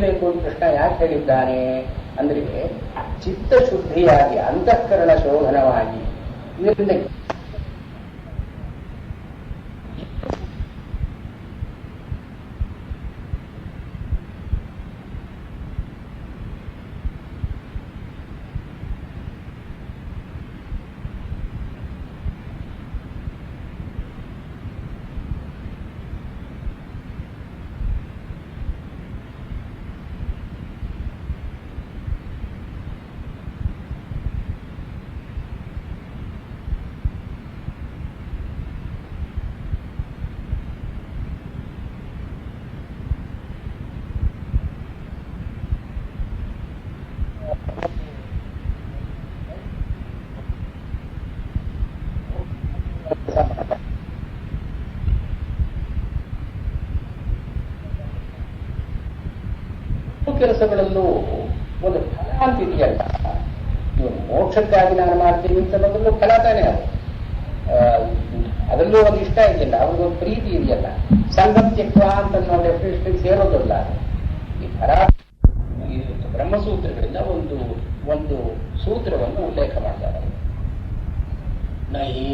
ಬೇಕು ಅಂತ ಕೃಷ್ಣ ಯಾಕೆ ಹೇಳಿದ್ದಾನೆ ಅಂದ್ರೆ ಚಿತ್ತಶುದ್ಧಿಯಾಗಿ ಅಂತಃಕರಣ ಶೋಧನವಾಗಿ ಇದರಿಂದ ಕೆಲಸಗಳಲ್ಲೂ ಒಂದು ಫಲ ಅಂತಿದೆಯಲ್ಲ. ಇವನು ಮೋಕ್ಷಕ್ಕಾಗಿ ನಾನು ಮಾಡ್ತೀನಿ ಅಂತ ಅನ್ನೋದ್ರಲ್ಲೂ ಫಲ ತಾನೇ ಅದು. ಅದರಲ್ಲೂ ಒಂದು ಇಷ್ಟ ಇದೆಯಲ್ಲ, ಅವ್ರಿಗೊಂದು ಪ್ರೀತಿ ಇದೆಯಲ್ಲ, ಸಂಗತ್ಯಕ್ವ ಅಂತ ನಾವು ಡೆಫಿನೇಷನ್ ಸೇರೋದಿಲ್ಲ. ಈ ಫಲ ಬ್ರಹ್ಮಸೂತ್ರಗಳಿಂದ ಒಂದು ಒಂದು ಸೂತ್ರವನ್ನು ಉಲ್ಲೇಖ ಮಾಡ್ತಾರೆ. ನಹಿ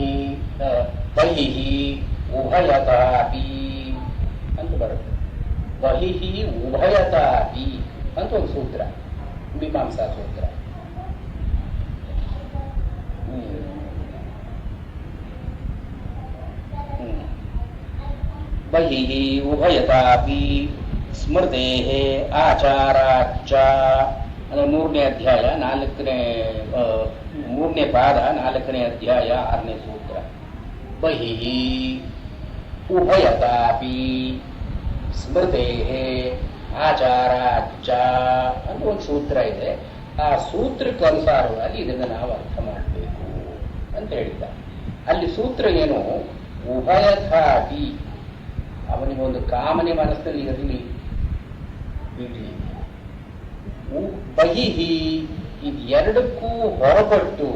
ಬಹಿಹಿ ಉಭಯತಾಪಿ ಅಂತ ಬರುತ್ತೆ. ಬಹಿಹಿ ಉಭಯತಾಪಿ ಅಂತ ಒಂದು ಸೂತ್ರ, ಮೀಮಾಂಸಾ ಸೂತ್ರ. ಬಹಿಹಿ ಉಭಯತಾಪಿ ಸ್ಮೃತೆ ಆಚಾರಾಚ ಅಂದ್ರೆ 3ನೇ ಅಧ್ಯಾಯ 3ನೇ ಪಾದ 4ನೇ ಅಧ್ಯಾಯ 6ನೇ ಸೂತ್ರ. ಬಹಿಹಿ ಉಭಯತಾಪಿ ಸ್ಮೃತೆ ಆಚಾರಾಚ ಅಂತ ಒಂದು ಸೂತ್ರ ಇದೆ. ಆ ಸೂತ್ರಕ್ಕೆ ಅನುಸಾರವಾಗಿ ಇದನ್ನು ನಾವು ಅರ್ಥ ಮಾಡಬೇಕು ಅಂತ ಹೇಳಿದ್ದ. ಅಲ್ಲಿ ಸೂತ್ರ ಏನು? ಉಭಯತಾಪಿ, ಅವನಿಗೊಂದು ಕಾಮನೆ ಮನಸ್ಸಲ್ಲಿ ಇರಲಿ ಬಿಡ್ಲಿ. ಬಹಿಹಿ, ಇದೆರಡಕ್ಕೂ ಹೊರಪಟ್ಟು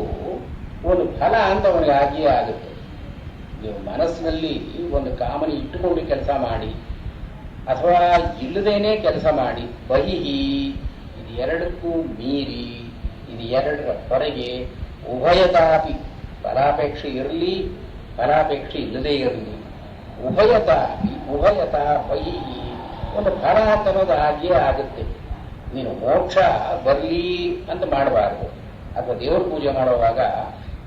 ಒಂದು ಫಲ ಅಂತ ಅವನಿಗೆ ಆಗಿಯೇ ಆಗುತ್ತೆ. ನೀವು ಮನಸ್ಸಿನಲ್ಲಿ ಒಂದು ಕಾಮನೆ ಇಟ್ಟುಕೊಂಡು ಕೆಲಸ ಮಾಡಿ ಅಥವಾ ಇಲ್ಲದೇನೆ ಕೆಲಸ ಮಾಡಿ, ಬಹಿಹಿ ಇದು ಎರಡಕ್ಕೂ ಮೀರಿ, ಇದು ಎರಡರ ಹೊರಗೆ, ಉಭಯತಾಪಿ ಫಲಾಪೇಕ್ಷೆ ಇರಲಿ ಫಲಾಪೇಕ್ಷೆ ಇಲ್ಲದೇ ಇರಲಿ, ಉಭಯತಾಪಿ ಉಭಯತ ಬಹಿಹಿ ಒಂದು ಫಲ ಅನ್ನೋದು ಆಗಿಯೇ ಆಗುತ್ತೆ. ನೀನು ಮೋಕ್ಷ ಬರಲಿ ಅಂತ ಮಾಡಬಾರ್ದು. ಅಥವಾ ದೇವ್ರ ಪೂಜೆ ಮಾಡುವಾಗ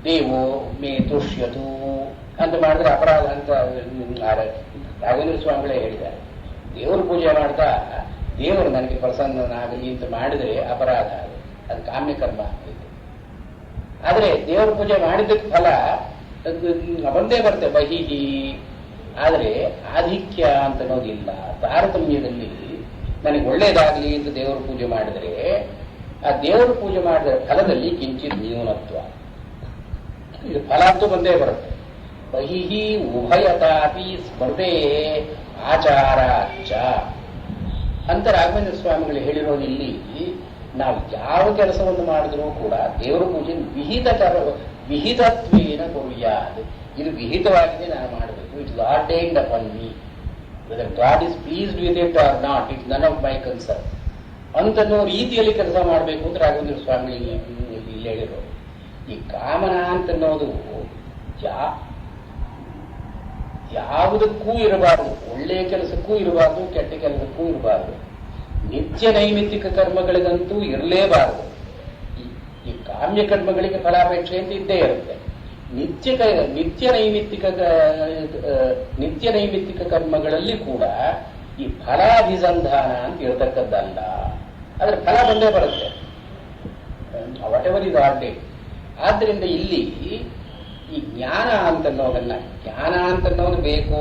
ದೇವೋ ಮೇ ತುಷ್ಯತು ಅಂತ ಮಾಡಿದ್ರೆ ಅಪರಾಧ ಅಂತ ರಾಘವೇಂದ್ರ ಸ್ವಾಮಿಗಳೇ ಹೇಳಿದ್ದಾರೆ. ದೇವ್ರ ಪೂಜೆ ಮಾಡ್ತಾ ದೇವರು ನನಗೆ ಪ್ರಸನ್ನನಾಗಲಿ ಅಂತ ಮಾಡಿದ್ರೆ ಅಪರಾಧ, ಅದು ಕಾಮ್ಯ ಕರ್ಮ ಆಗ್ತೈತೆ. ಆದರೆ ದೇವ್ರ ಪೂಜೆ ಮಾಡಿದ್ದಕ್ಕೆ ಫಲ ಬಂದೇ ಬರುತ್ತೆ ಬಹಿಹಿ. ಆದರೆ ಆಧಿಕ್ಯ ಅಂತ ಅನ್ನೋದಿಲ್ಲ. ತಾರತಮ್ಯದಲ್ಲಿ ನನಗೆ ಒಳ್ಳೇದಾಗಲಿ ಅಂತ ದೇವರ ಪೂಜೆ ಮಾಡಿದರೆ ಆ ದೇವರ ಪೂಜೆ ಮಾಡಿದ ಫಲದಲ್ಲಿ ಕಿಂಚಿತ್ ನ್ಯೂನತ್ವ, ಇದು ಫಲ ಅಂತೂ ಬಂದೇ ಬರುತ್ತೆ. ಬಹಿಹಿ ಉಭಯತಾಪಿ ಸ್ಮೃತೆ ಆಚಾರಾಚ ಅಂತ ರಾಘವೇಂದ್ರ ಸ್ವಾಮಿಗಳು ಹೇಳಿರೋದಿಲ್ಲಿ. ನಾವು ಯಾವ ಕೆಲಸವನ್ನು ಮಾಡಿದ್ರೂ ಕೂಡ ದೇವರ ಪೂಜೆ ವಿಹಿತತ್ವೇನ ಕೊರಿಯಾದು, ಇದು ವಿಹಿತವಾಗಿದೆ, ನಾನು ಮಾಡಬೇಕು. It's ordained upon me, whether God is pleased with it or not, it's none of my concern ಅಂತನೋ ರೀತಿಯಲ್ಲಿ ಕೆಲಸ ಮಾಡಬೇಕು ಅಂತ ರಾಘವೇಂದ್ರ ಸ್ವಾಮಿ ಇಲ್ಲಿ ಹೇಳಿರೋರು. ಈ ಕಾಮನ ಅಂತನ್ನೋದು ಯಾವುದಕ್ಕೂ ಇರಬಾರದು, ಒಳ್ಳೆಯ ಕೆಲಸಕ್ಕೂ ಇರಬಾರದು, ಕೆಟ್ಟ ಕೆಲಸಕ್ಕೂ ಇರಬಾರದು. ನಿತ್ಯ ನೈಮಿತ್ತಿಕ ಕರ್ಮಗಳಿಗಂತೂ ಇರಲೇಬಾರದು. ಈ ಕಾಮ್ಯ ಕರ್ಮಗಳಿಗೆ ಫಲಾಪೇಕ್ಷೆ ಅಂತ ಇದ್ದೇ ಇರುತ್ತೆ. ನಿತ್ಯ ನೈಮಿತ್ತಿಕ ಕರ್ಮಗಳಲ್ಲಿ ಕೂಡ ಈ ಫಲಾಭಿಸಂಧಾನ ಅಂತ ಇರತಕ್ಕದ್ದಲ್ಲ. ಆದ್ರೆ ಫಲ ಬಂದೇ ಬರುತ್ತೆ, ವಾಟ್ ಎವರ್ ಇದು ಆರ್ಡೇ. ಆದ್ದರಿಂದ ಇಲ್ಲಿ ಈ ಜ್ಞಾನ ಅಂತನ್ನೋದನ್ನ, ಜ್ಞಾನ ಅಂತನ್ನೋದು ಬೇಕು,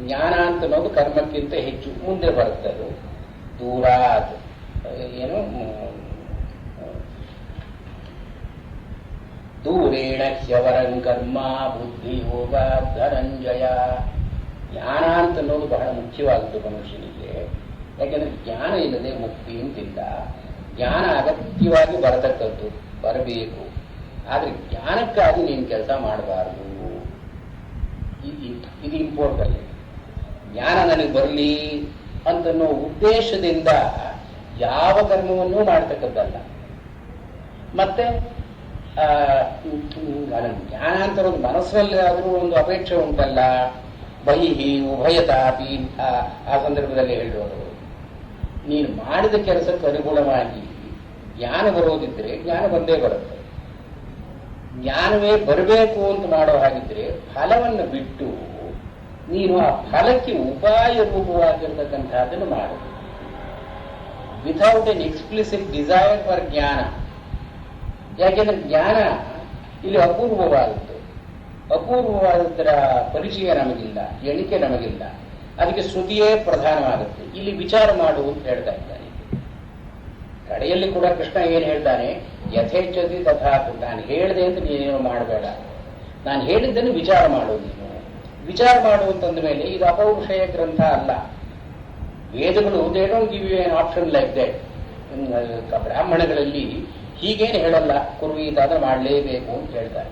ಜ್ಞಾನ ಅಂತನ್ನೋದು ಕರ್ಮಕ್ಕಿಂತ ಹೆಚ್ಚು ಮುಂದೆ ಬರುತ್ತೆ. ಅದು ದೂರ ಏನು ದೂರೇಣ ಹ್ಯವರಂ ಕರ್ಮ ಬುದ್ಧಿ ಯೋಗ ಧನಂಜಯ. ಜ್ಞಾನ ಅಂತನ್ನೋದು ಬಹಳ ಮುಖ್ಯವಾಗುತ್ತೆ ಮನುಷ್ಯನಿಗೆ. ಯಾಕೆಂದ್ರೆ ಜ್ಞಾನ ಇಲ್ಲದೆ ಮುಕ್ತಿ ಅಂತಿಲ್ಲ. ಜ್ಞಾನ ಅಗತ್ಯವಾಗಿ ಬರತಕ್ಕದ್ದು, ಬರಬೇಕು. ಆದ್ರೆ ಜ್ಞಾನಕ್ಕಾಗಿ ನೀನು ಕೆಲಸ ಮಾಡಬಾರದು. ಇದು ಇಂಪಾರ್ಟೆಂಟ್. ಜ್ಞಾನ ನನಗೆ ಬರಲಿ ಅಂತನ್ನೋ ಉದ್ದೇಶದಿಂದ ಯಾವ ಕರ್ಮವನ್ನೂ ಮಾಡ್ತಕ್ಕದ್ದಲ್ಲ. ಮತ್ತೆ ಜ್ಞಾನ ಅಂತ ಒಂದು ಮನಸ್ಸಲ್ಲಿ ಆದರೂ ಒಂದು ಅಪೇಕ್ಷೆ ಉಂಟಲ್ಲ, ಬಹಿಹಿ ಉಭಯತಾಪಿ ಆ ಸಂದರ್ಭದಲ್ಲಿ ಹೇಳೋರು, ನೀನು ಮಾಡಿದ ಕೆಲಸಕ್ಕೆ ಅನುಗುಣವಾಗಿ ಜ್ಞಾನ ಬರೋದಿದ್ರೆ ಜ್ಞಾನ ಬಂದೇ ಬರುತ್ತೆ. ಜ್ಞಾನವೇ ಬರಬೇಕು ಅಂತ ಮಾಡೋ ಹಾಗಿದ್ರೆ ಫಲವನ್ನು ಬಿಟ್ಟು ನೀನು ಆ ಫಲಕ್ಕೆ ಉಪಾಯ ರೂಪವಾಗಿರ್ತಕ್ಕಂಥದ್ದನ್ನು ಮಾಡು. Without an explicit desire for jnana. ಯಾಕೆಂದ್ರೆ ಜ್ಞಾನ ಇಲ್ಲಿ ಅಪೂರ್ವವಾದದ್ದು. ಅಪೂರ್ವವಾದದ್ದರ ಪರಿಚಯ ನಮಗಿಲ್ಲ, ಎಣಿಕೆ ನಮಗಿಲ್ಲ. ಅದಕ್ಕೆ ಶ್ರುತಿಯೇ ಪ್ರಧಾನವಾಗುತ್ತೆ. ಇಲ್ಲಿ ವಿಚಾರ ಮಾಡು ಅಂತ ಹೇಳ್ತಾ ಇದ್ದಾನೆ. ಕಡೆಯಲ್ಲಿ ಕೂಡ ಕೃಷ್ಣ ಏನು ಹೇಳ್ತಾನೆ, ಯಥೇಚ್ಛತಿ ತಥಾತು. ನಾನು ಹೇಳಿದೆ ಅಂತ ನೀನೇನು ಮಾಡಬೇಡ, ನಾನು ಹೇಳಿದ್ದನ್ನು ವಿಚಾರ ಮಾಡು. ನೀನು ವಿಚಾರ ಮಾಡುವಂತಂದ ಮೇಲೆ ಇದು ಅಪೌರುಷೇಯ ಗ್ರಂಥ ಅಲ್ಲ. ವೇದಗಳು they don't give you an option like that. ಬ್ರಾಹ್ಮಣಗಳಲ್ಲಿ ಹೀಗೇನು ಹೇಳಲ್ಲ, ಕುರ್ವೀತಾದ್ರೆ ಮಾಡಲೇಬೇಕು ಅಂತ ಹೇಳ್ತಾರೆ.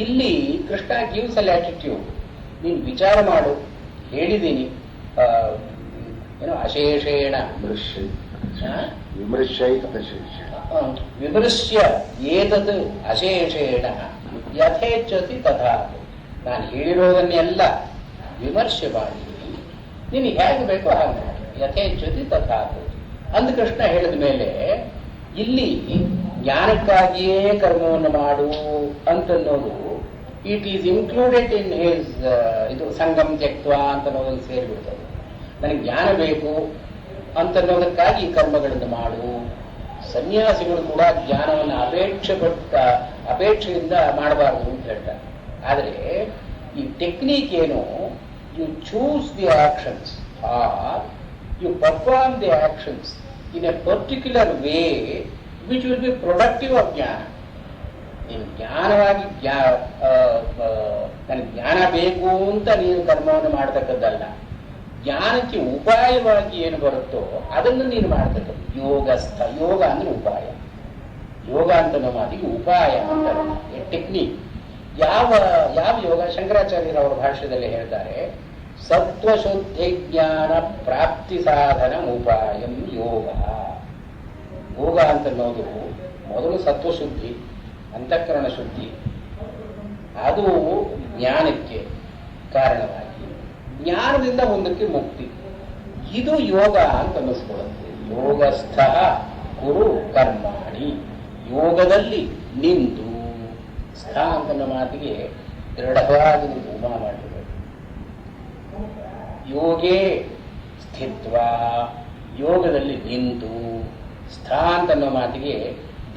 ಇಲ್ಲಿ ಕೃಷ್ಣ ಗಿವ್ಸ್ ಅ ಲ್ಯಾಟಿಟ್ಯೂಡ್. ನೀನು ವಿಚಾರ ಮಾಡು, ಹೇಳಿದ್ದೀನಿ. ಏನೋ ಅಶೇಷೇಣ ವಿಮೃಶ್ಯ ಏತದ್ ಅಶೇಷೇಣ ಯಥೇಚ್ಛತಿ ತಥಾತು. ನಾನು ಹೇಳಿರೋದನ್ನೆಲ್ಲ ವಿಮರ್ಶೆ ಮಾಡಿ ನೀನು ಹೇಗೆ ಬೇಕೋ ಹಾಗೆ ಯಥೇಚ್ಛತಿ ತಥಾತು ಅಂದ ಕೃಷ್ಣ ಹೇಳಿದ ಮೇಲೆ ಇಲ್ಲಿ ಜ್ಞಾನಕ್ಕಾಗಿಯೇ ಕರ್ಮವನ್ನು ಮಾಡು ಅಂತನ್ನೋದು it is included in his ಇದು ಸಂಗಮ್ ತ್ಯಕ್ತ್ವ ಅಂತನ್ನೋದನ್ನು ಸೇರಿಬಿಡ್ತದೆ. ನನಗೆ ಜ್ಞಾನ ಬೇಕು ಅಂತನ್ನೋದಕ್ಕಾಗಿ ಕರ್ಮಗಳನ್ನು ಮಾಡು. ಸನ್ಯಾಸಿಗಳು ಕೂಡ ಜ್ಞಾನವನ್ನು ಅಪೇಕ್ಷೆಯಿಂದ ಮಾಡಬಾರದು ಅಂತ ಹೇಳ್ತಾರೆ. ಆದರೆ ಈ ಟೆಕ್ನಿಕ್ ಏನು, you choose the actions or you perform the actions in a particular way which will be productive of jnana. ನೀನು ಜ್ಞಾನವಾಗಿ ನನಗೆ ಜ್ಞಾನ ಬೇಕು ಅಂತ ನೀನು ಕರ್ಮವನ್ನು ಮಾಡ್ತಕ್ಕದ್ದಲ್ಲ. ಜ್ಞಾನಕ್ಕೆ ಉಪಾಯವಾಗಿ ಏನು ಬರುತ್ತೋ ಅದನ್ನು ನೀನು ಮಾಡ್ತಕ್ಕದ್ದು ಯೋಗಸ್ಥ. ಯೋಗ ಅಂದ್ರೆ ಉಪಾಯ. ಯೋಗ ಅಂತ ನಮ್ಮ ಮಾತಿಗೆ ಉಪಾಯ ಅಂತಾರೆ, ಟೆಕ್ನಿಕ್. ಯಾವ ಯಾವ ಯೋಗ? ಶಂಕರಾಚಾರ್ಯರು ಅವರ ಭಾಷ್ಯದಲ್ಲಿ ಹೇಳ್ತಾರೆ, ಸತ್ವಶುದ್ಧಿ ಜ್ಞಾನ ಪ್ರಾಪ್ತಿ ಸಾಧನ ಉಪಾಯಂ ಯೋಗ. ಯೋಗ ಅಂತನ್ನೋದು ಮೊದಲು ಸತ್ವಶುದ್ಧಿ, ಅಂತಃಕರಣ ಶುದ್ಧಿ. ಅದು ಜ್ಞಾನಕ್ಕೆ ಕಾರಣವಾಗಿ ಜ್ಞಾನದಿಂದ ಮುಂದಕ್ಕೆ ಮುಕ್ತಿ. ಇದು ಯೋಗ ಅಂತ ಅನ್ನಿಸ್ಕೊಳ್ಳುತ್ತೆ. ಯೋಗಸ್ಥ ಕುರು ಕರ್ಮಾಣಿ. ಯೋಗದಲ್ಲಿ ನಿಂತು, ಸ್ಥ ಅಂತನ್ನ ಮಾತಿಗೆ ದೃಢವಾಗಿ ಉಪಮ ಮಾಡಿರಬೇಕು. ಯೋಗೇ ಸ್ಥಿತ್ವ, ಯೋಗದಲ್ಲಿ ನಿಂತು, ಸ್ಥ ಅಂತನ್ನೋ ಮಾತಿಗೆ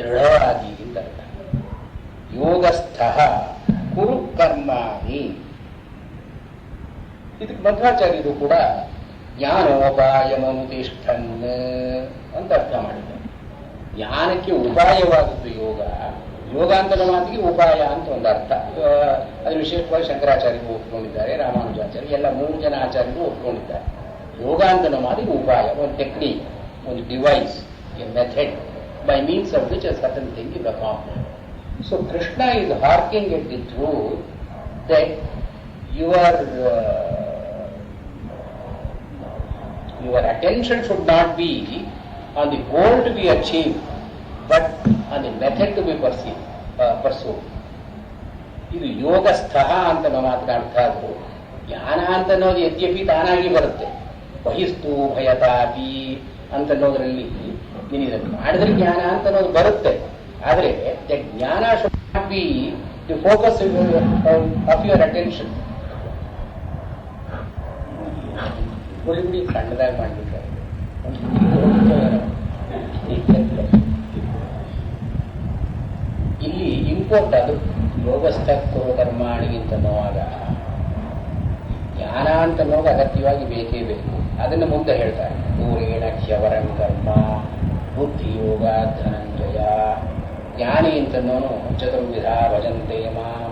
ದೃಢವಾಗಿ ಅಂತ ಅರ್ಥ. ಯೋಗಸ್ಥ ಕುರು ಕರ್ಮಾಣಿ. ಇದಕ್ಕೆ ಮಧ್ವಾಚಾರ್ಯರು ಕೂಡ ಜ್ಞಾನೋಪಾಯಮನುತಿಷ್ಠನ್ ಅಂತ ಅರ್ಥ ಮಾಡಿದ್ದಾರೆ. ಜ್ಞಾನಕ್ಕೆ ಉಪಾಯವಾದದ್ದು ಯೋಗ. ಯೋಗ ಅಂತ ಮಾತಿಗೆ ಉಪಾಯ ಅಂತ ಒಂದು ಅರ್ಥ. ಅದು ವಿಶೇಷವಾಗಿ ಶಂಕರಾಚಾರ್ಯರು ಒಪ್ಕೊಂಡಿದ್ದಾರೆ, ರಾಮಾನುಜಾಚಾರ್ಯ ಎಲ್ಲ 3 ಜನ ಆಚಾರ್ಯರು ಒಪ್ಕೊಂಡಿದ್ದಾರೆ. ಯೋಗ ಅಂತ ಮಾತಿಗೆ ಉಪಾಯ, ಒಂದು ಟೆಕ್ನಿಕ್, ಒಂದು device, a method by means of which a certain thing is accomplished. So Krishna is harking at the truth that your attention should not be on the goal to be achieved, but on the method to be pursued. ಇದು ಯೋಗಸ್ಥ ಅಂತ ಮಾತನಾಡ್ತ ಆದ್ರು ಜ್ಞಾನ ಅಂತನ್ನೋದು ಯದ್ಯಪಿ ತಾನಾಗಿ ಬರುತ್ತೆ. ಬಹಿಸ್ತು ಭಯತಾಪಿ ಅಂತನ್ನೋದ್ರಲ್ಲಿ ನೀನು ಇದನ್ನು ಮಾಡಿದ್ರೆ ಜ್ಞಾನ ಅಂತನ್ನೋದು ಬರುತ್ತೆ. ಆದರೆ ಜ್ಞಾನ should not be the focus of your attention. ಗುಡಿ ಸಣ್ಣದಾಗಿ ಮಾಡ್ಬಿಟ್ರೆ ಇಲ್ಲಿ ಇಂಪೋರ್ಟ್ ಅದು ಯೋಗಸ್ಥ ಕುರು ಕರ್ಮಾಣಿ ಅಂತನ್ನುವಾಗ ಜ್ಞಾನ ಅಂತನ್ನೋದು ಅಗತ್ಯವಾಗಿ ಬೇಕೇ ಬೇಕು. ಅದನ್ನು ಮುಂದೆ ಹೇಳ್ತಾರೆ, ದೂರೇಣ ಖ್ಯವರಂ ಕರ್ಮ ಬುದ್ಧಿಯೋಗ ಧನಂಜಯ. ಜ್ಞಾನಿ ಅಂತನೋನು ಚತುರ್ವಿಧ ಭಜಂತೆ ಮಾಂ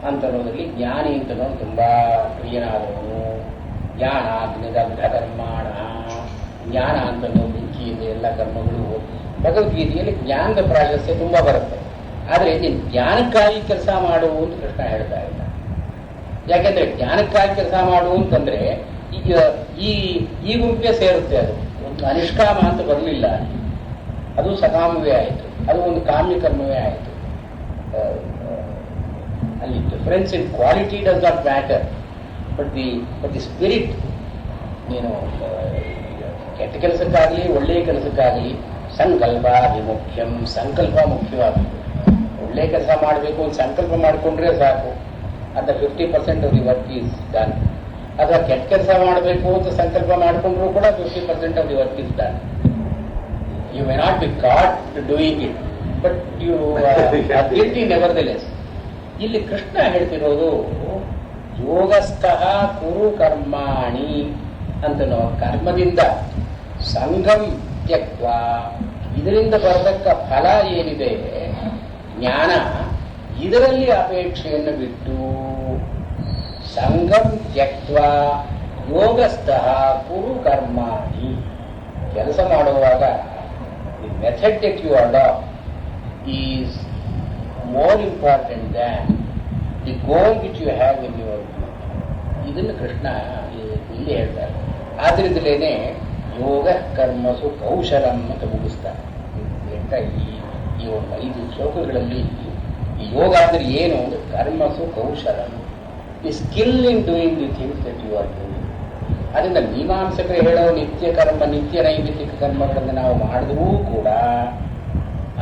ಅಂತನ್ನೋದ್ರಲ್ಲಿ ಜ್ಞಾನಿ ಅಂತನೋನು ತುಂಬಾ ಪ್ರಿಯನಾದವನು. ಜ್ಞಾನಾಗ್ನಿದಗ್ಧ ಕರ್ಮಾಣ. ಜ್ಞಾನ ಅಂತನ್ನೋ ಬೆಂಕಿಯಿಂದ ಎಲ್ಲ ಕರ್ಮಗಳು. ಭಗವದ್ಗೀತೆಯಲ್ಲಿ ಜ್ಞಾನದ ಪ್ರಾಶಸ್ತ್ಯ ತುಂಬಾ ಬರುತ್ತೆ. ಆದರೆ ನೀನು ಜ್ಞಾನಕ್ಕಾಗಿ ಕೆಲಸ ಮಾಡು ಅಂತ ಕೃಷ್ಣ ಹೇಳ್ತಾ ಇಲ್ಲ. ಯಾಕೆಂದ್ರೆ ಜ್ಞಾನಕ್ಕಾಗಿ ಕೆಲಸ ಮಾಡು ಅಂತಂದ್ರೆ ಈಗ ಈ ಗುಂಪಿಗೆ ಸೇರುತ್ತೆ. ಅದು ಒಂದು ಅನಿಷ್ಕಾಮ ಅಂತ ಬರಲಿಲ್ಲ. ಅದು ಸಕಾಮವೇ ಆಯಿತು, ಅದು ಒಂದು ಕಾಮ್ಯ ಕರ್ಮವೇ ಆಯಿತು. ಅಲ್ಲಿ difference in quality does not matter, but the spirit. ನೀನು ಕೆಟ್ಟ ಕೆಲಸಕ್ಕಾಗಲಿ ಒಳ್ಳೆಯ ಕೆಲಸಕ್ಕಾಗಲಿ ಸಂಕಲ್ಪ ವಿಮುಖ್ಯಂ, ಸಂಕಲ್ಪ ಮುಖ್ಯವಾಗುತ್ತೆ. ಒಳ್ಳೆಯ ಕೆಲಸ ಮಾಡಬೇಕು ಅಂತ ಸಂಕಲ್ಪ ಮಾಡಿಕೊಂಡ್ರೆ ಸಾಕು, ಅದು 50% of the work is done. ಅಥವಾ ಕೆಟ್ಟ ಕೆಲಸ ಮಾಡಬೇಕು ಅಂತ ಸಂಕಲ್ಪ ಮಾಡಿಕೊಂಡ್ರೂ ಕೂಡ 50% of the work is done. You may not be caught doing it, but you guilty nevertheless. ಇಲ್ಲಿ ಕೃಷ್ಣ ಹೇಳ್ತಿರೋದು ಯೋಗಸ್ಥಃ ಕುರು ಕರ್ಮಾಣಿ ಅಂತನೋ ಕರ್ಮದಿಂದ ಸಂಗಂ ತ್ಯಕ್ತ, ಇದರಿಂದ ಬರತಕ್ಕ ಫಲ ಏನಿದೆ ಜ್ಞಾನ, ಇದರಲ್ಲಿ ಅಪೇಕ್ಷೆಯನ್ನು ಬಿಟ್ಟು ಸಂಗಂ ತ್ಯಕ್ತ ಯೋಗಸ್ಥಃ ಕುರು ಕರ್ಮಾಣಿ. ಕೆಲಸ ಮಾಡುವಾಗ the method that you adopt is more important than the goal which you have in your life. ಇದನ್ನು ಕೃಷ್ಣ ಇಲ್ಲಿ ಹೇಳ್ತಾರೆ. ಆದ್ರಿಂದಲೇನೆ ಯೋಗ ಕರ್ಮಸು ಕೌಶಲಂ ಅಂತ ಮುಗಿಸ್ತಾರೆ. ಈ ಒಂದು 5 ಶ್ಲೋಕಗಳಲ್ಲಿ ಈ ಯೋಗ ಅಂದ್ರೆ ಏನು ಅಂದ್ರೆ ಕರ್ಮಸು ಕೌಶಲಂ, the skill in doing the things that you are doing. ಅದರಿಂದ ಮೀಮಾಂಸಕರು ಹೇಳೋ ನಿತ್ಯ ಕರ್ಮ, ನಿತ್ಯ ನೈಮಿತ್ತಿಕ ಕರ್ಮಗಳನ್ನು ನಾವು ಮಾಡಿದ್ರೂ ಕೂಡ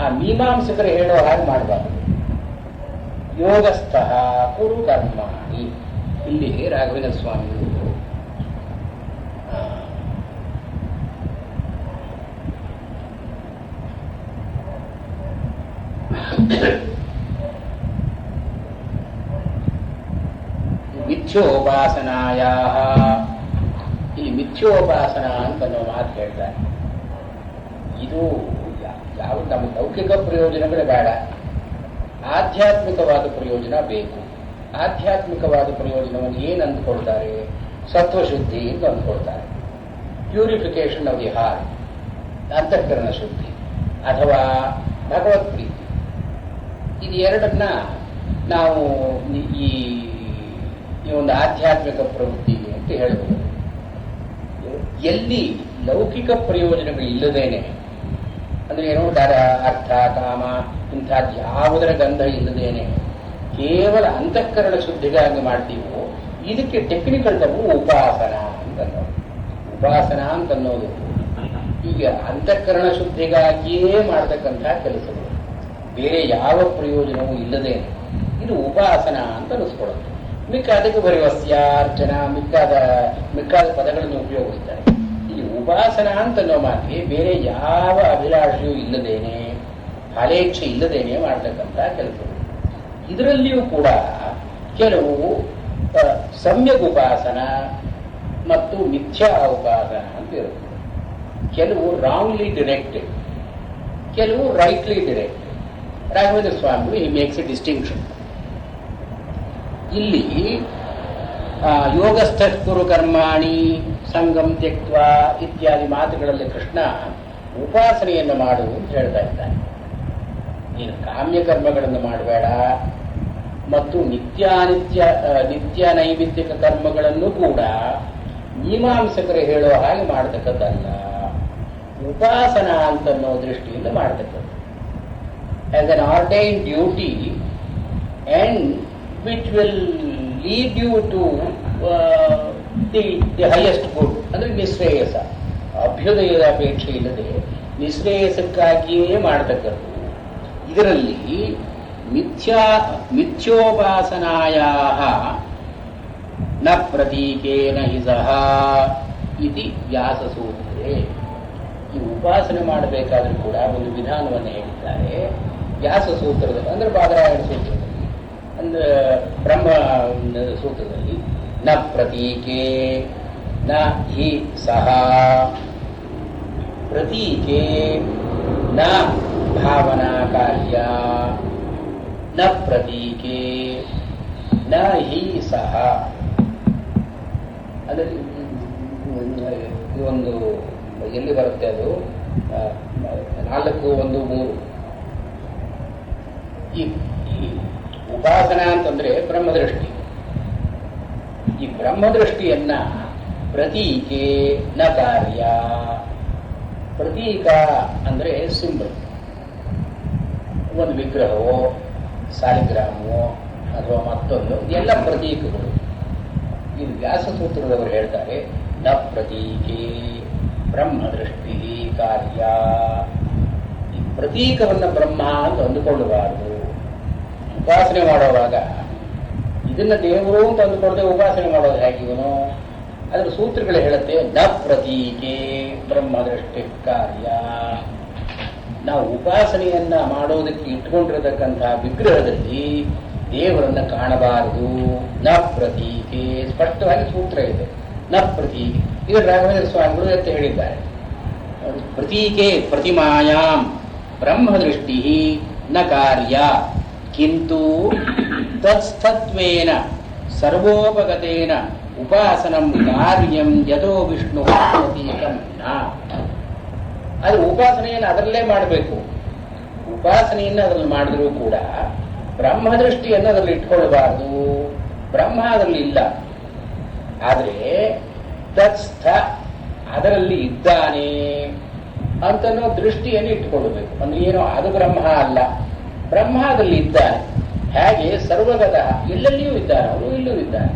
ಆ ಮೀಮಾಂಸಕರು ಹೇಳೋ ಹಾಗೆ ಮಾಡಬಾರ್ದು. ಯೋಗಸ್ಥಃ ಕುರು ಕರ್ಮಾಣಿ. ಇಲ್ಲಿ ರಾಘವೇಂದ್ರ ಸ್ವಾಮಿಗಳು ಮಿಥ್ಯೋಪಾಸನಾಯ, ಇಲ್ಲಿ ಮಿಥ್ಯೋಪಾಸನ ಅಂತ ನಾವು ಮಾತು ಹೇಳ್ತಾರೆ. ಇದು ಯಾವ ನಮ್ಮ ಲೌಕಿಕ ಪ್ರಯೋಜನಗಳೇ ಬೇಡ, ಆಧ್ಯಾತ್ಮಿಕವಾದ ಪ್ರಯೋಜನ ಬೇಕು. ಆಧ್ಯಾತ್ಮಿಕವಾದ ಪ್ರಯೋಜನವನ್ನು ಏನು ಅಂದ್ಕೊಳ್ತಾರೆ? ಸತ್ವಶುದ್ಧಿ ಅಂತ ಅಂದ್ಕೊಳ್ತಾರೆ. ಪ್ಯೂರಿಫಿಕೇಶನ್ ಆಫ್ ದಿ ಹಾರ್ಟ್, ಅಂತಃಕರಣ ಶುದ್ಧಿ ಅಥವಾ ಭಗವತ್ ಪ್ರೀತಿ. ಇದು ಎರಡನ್ನ ನಾವು ಈ ಒಂದು ಆಧ್ಯಾತ್ಮಿಕ ಪ್ರವೃತ್ತಿ ಅಂತ ಹೇಳ್ಬೋದು. ಎಲ್ಲಿ ಲೌಕಿಕ ಪ್ರಯೋಜನಗಳು ಇಲ್ಲದೇನೆ, ಅಂದ್ರೆ ಏನೋ ಅರ್ಥ ಕಾಮ ಇಂಥದ್ದು ಯಾವುದರ ಗಂಧ ಇಲ್ಲದೇನೆ ಕೇವಲ ಅಂತಃಕರಣ ಶುದ್ಧಿಗಾಗಿ ಮಾಡ್ತೀವೋ ಇದಕ್ಕೆ ಟೆಕ್ನಿಕಲ್ ಟರ್ಮು ಉಪಾಸನ ಅಂತ ಅನ್ನೋದು. ಉಪಾಸನ ಅಂತ ಅನ್ನೋದು ಈಗ ಅಂತಃಕರಣ ಶುದ್ಧಿಗಾಗಿಯೇ ಮಾಡತಕ್ಕಂತಹ ಕೆಲಸಗಳು, ಬೇರೆ ಯಾವ ಪ್ರಯೋಜನವೂ ಇಲ್ಲದೇನೆ ಇದು ಉಪಾಸನ ಅಂತ ಅನಿಸ್ಕೊಳ್ಳುತ್ತೆ. ಅದಕ್ಕೆ ಬರೀ ವಸ್ಯಾರ್ಚನ ಮಿಕ್ಕಾದ ಪದಗಳನ್ನು ಉಪಯೋಗಿಸ್ತಾರೆ. ಈ ಉಪಾಸನ ಅಂತ ಅನ್ನೋ ಮಾತಿಗೆ ಬೇರೆ ಯಾವ ಅಭಿಲಾಷೆಯೂ ಇಲ್ಲದೇನೆ, ಫಲೇಚ್ಛೆ ಇಲ್ಲದೇನೆ ಮಾಡತಕ್ಕಂಥ ಕೆಲಸಗಳು. ಇದರಲ್ಲಿಯೂ ಕೂಡ ಕೆಲವು ಸಮ್ಯಕ್ ಉಪಾಸನ ಮತ್ತು ಮಿಥ್ಯಾ ಉಪಾಸನ ಅಂತ ಇರುತ್ತೆ. ಕೆಲವು ರಾಂಗ್ಲಿ ಡಿರೆಕ್ಟೆಡ್, ಕೆಲವು ರೈಟ್ಲಿ ಡಿರೆಕ್ಟೆಡ್. ರಾಘವೇಂದ್ರ ಸ್ವಾಮಿಗಳು ಹಿ ಮೇಕ್ಸ್ ಎ ಡಿಸ್ಟಿಂಕ್ಷನ್. ಇಲ್ಲಿ ಯೋಗಸ್ಥಃ ಕುರು ಕರ್ಮಾಣಿ ಸಂಗಂ ತ್ಯಕ್ತ ಇತ್ಯಾದಿ ಮಾತುಗಳಲ್ಲಿ ಕೃಷ್ಣ ಉಪಾಸನೆಯನ್ನು ಮಾಡು ಅಂತ ಹೇಳ್ತಾ ಇದ್ದಾನೆ. ನೀನು ಕಾಮ್ಯ ಕರ್ಮಗಳನ್ನು ಮಾಡಬೇಡ ಮತ್ತು ನಿತ್ಯ ನೈಮಿತ್ತಿಕ ಕರ್ಮಗಳನ್ನು ಕೂಡ ಮೀಮಾಂಸಕರು ಹೇಳೋ ಹಾಗೆ ಮಾಡತಕ್ಕದ್ದಲ್ಲ, ಉಪಾಸನ ಅಂತನ್ನೋ ದೃಷ್ಟಿಯಿಂದ ಮಾಡತಕ್ಕದ್ದು. As an ordained duty and which will lead you to the highest good, ಅಂದ್ರೆ ನಿಶ್ರೇಯಸ. ಅಭ್ಯುದಯದ ಅಪೇಕ್ಷೆ ಇಲ್ಲದೆ ನಿಶ್ರೇಯಸಕ್ಕಾಗಿಯೇ ಮಾಡತಕ್ಕದ್ದು. ಇದರಲ್ಲಿ ಮಿಥ್ಯೋಪಾಸನಾಯ ನ ಪ್ರತೀಕೇನ ಹಿ ಸಹ ಇತಿ ವ್ಯಾಸಸೂತ್ರೇ. ಈ ಉಪಾಸನೆ ಮಾಡಬೇಕಾದ್ರೂ ಕೂಡ ಒಂದು ವಿಧಾನವನ್ನು ಹೇಳಿದ್ದಾರೆ ವ್ಯಾಸಸೂತ್ರದಲ್ಲಿ, ಅಂದ್ರೆ ಬಾದರಾಯಣ ಸೂತ್ರದಲ್ಲಿ, ಅಂದ್ರೆ ಬ್ರಹ್ಮ ಸೂತ್ರದಲ್ಲಿ. ನ ಪ್ರತೀಕೆ ನ ಹಿ ಸಹ, ಪ್ರತೀಕೆ ನ ಭಾವನಾ ಕಾರ್ಯ, ನ ಪ್ರತೀಕೆ ನ ಹಿ ಸಹ. ಅಂದರೆ ಒಂದು ಎಲ್ಲಿ ಬರುತ್ತೆ ಅದು 4:1-3. ಈ ಉಪಾಸನ ಅಂತಂದ್ರೆ ಬ್ರಹ್ಮದೃಷ್ಟಿ. ಈ ಬ್ರಹ್ಮದೃಷ್ಟಿಯನ್ನ ಪ್ರತೀಕೆ ನ ಕಾರ್ಯ, ಪ್ರತೀಕ ಅಂದರೆ ಸಿಂಬಲ್, ಒಂದು ವಿಗ್ರಹವೋ ಸಾಲಿಗ್ರಾಮವೋ ಅಥವಾ ಮತ್ತೊಂದು, ಎಲ್ಲ ಪ್ರತೀಕಗಳು. ಇದು ವ್ಯಾಸಸೂತ್ರದವರು ಹೇಳ್ತಾರೆ, ನ ಪ್ರತೀಕೆ ಬ್ರಹ್ಮದೃಷ್ಟಿ ಕಾರ್ಯ. ಈ ಪ್ರತೀಕವನ್ನು ಬ್ರಹ್ಮ ಅಂತ ಅಂದುಕೊಳ್ಳಬಾರದು. ಉಪಾಸನೆ ಮಾಡುವಾಗ ಇದನ್ನ ದೇವರು ಅಂತ ಅಂದುಕೊಳ್ಳದೆ ಉಪಾಸನೆ ಮಾಡೋದು ಹೇಗೆ ಇವನು? ಅದರ ಸೂತ್ರಗಳು ಹೇಳುತ್ತೆ, ನ ಪ್ರತೀಕೆ ಬ್ರಹ್ಮದೃಷ್ಟಿ ಕಾರ್ಯ. ನಾವು ಉಪಾಸನೆಯನ್ನ ಮಾಡೋದಕ್ಕೆ ಇಟ್ಕೊಂಡಿರತಕ್ಕಂತಹ ವಿಗ್ರಹದಲ್ಲಿ ದೇವರನ್ನ ಕಾಣಬಾರದು. ನ ಪ್ರತೀಕೆ, ಸ್ಪಷ್ಟವಾಗಿ ಸೂತ್ರ ಇದೆ, ನ ಪ್ರತೀಕೆ. ಇದು ರಾಘವೇಂದ್ರ ಸ್ವಾಮಿಗಳು ಅಂತ ಹೇಳಿದ್ದಾರೆ. ಪ್ರತೀಕೆ ಪ್ರತಿಮಾಯಾಂ ಬ್ರಹ್ಮದೃಷ್ಟಿ ನ ಕಾರ್ಯ ಕಿಂತು ತತ್ಸ್ತತ್ವೇನ ಸರ್ವೋಪಗತೇನ ಉಪಾಸನಂ ಕಾರ್ಯಂ ಯಥೋ ವಿಷ್ಣು ಪ್ರತೀಕಂ ನ. ಅದು ಉಪಾಸನೆಯನ್ನು ಅದರಲ್ಲೇ ಮಾಡಬೇಕು. ಉಪಾಸನೆಯನ್ನು ಅದರಲ್ಲಿ ಮಾಡಿದ್ರೂ ಕೂಡ ಬ್ರಹ್ಮದೃಷ್ಟಿಯನ್ನು ಅದರಲ್ಲಿ ಇಟ್ಕೊಳ್ಬಾರ್ದು. ಬ್ರಹ್ಮ ಅದರಲ್ಲಿ ಇಲ್ಲ. ಆದರೆ ತತ್ಸ್ಥ ಅದರಲ್ಲಿ ಇದ್ದಾನೆ ಅಂತನೋ ದೃಷ್ಟಿಯನ್ನು ಇಟ್ಟುಕೊಳ್ಳಬೇಕು. ಅಂದ್ರೆ ಏನೋ ಅದು ಬ್ರಹ್ಮ ಅಲ್ಲ, ಬ್ರಹ್ಮ ಅದರಲ್ಲಿ ಇದ್ದಾನೆ. ಹೇಗೆ ಸರ್ವಗತ, ಎಲ್ಲೆಲ್ಲಿಯೂ ಇದ್ದಾನೆ, ಅವನು ಇಲ್ಲೂ ಇದ್ದಾನೆ.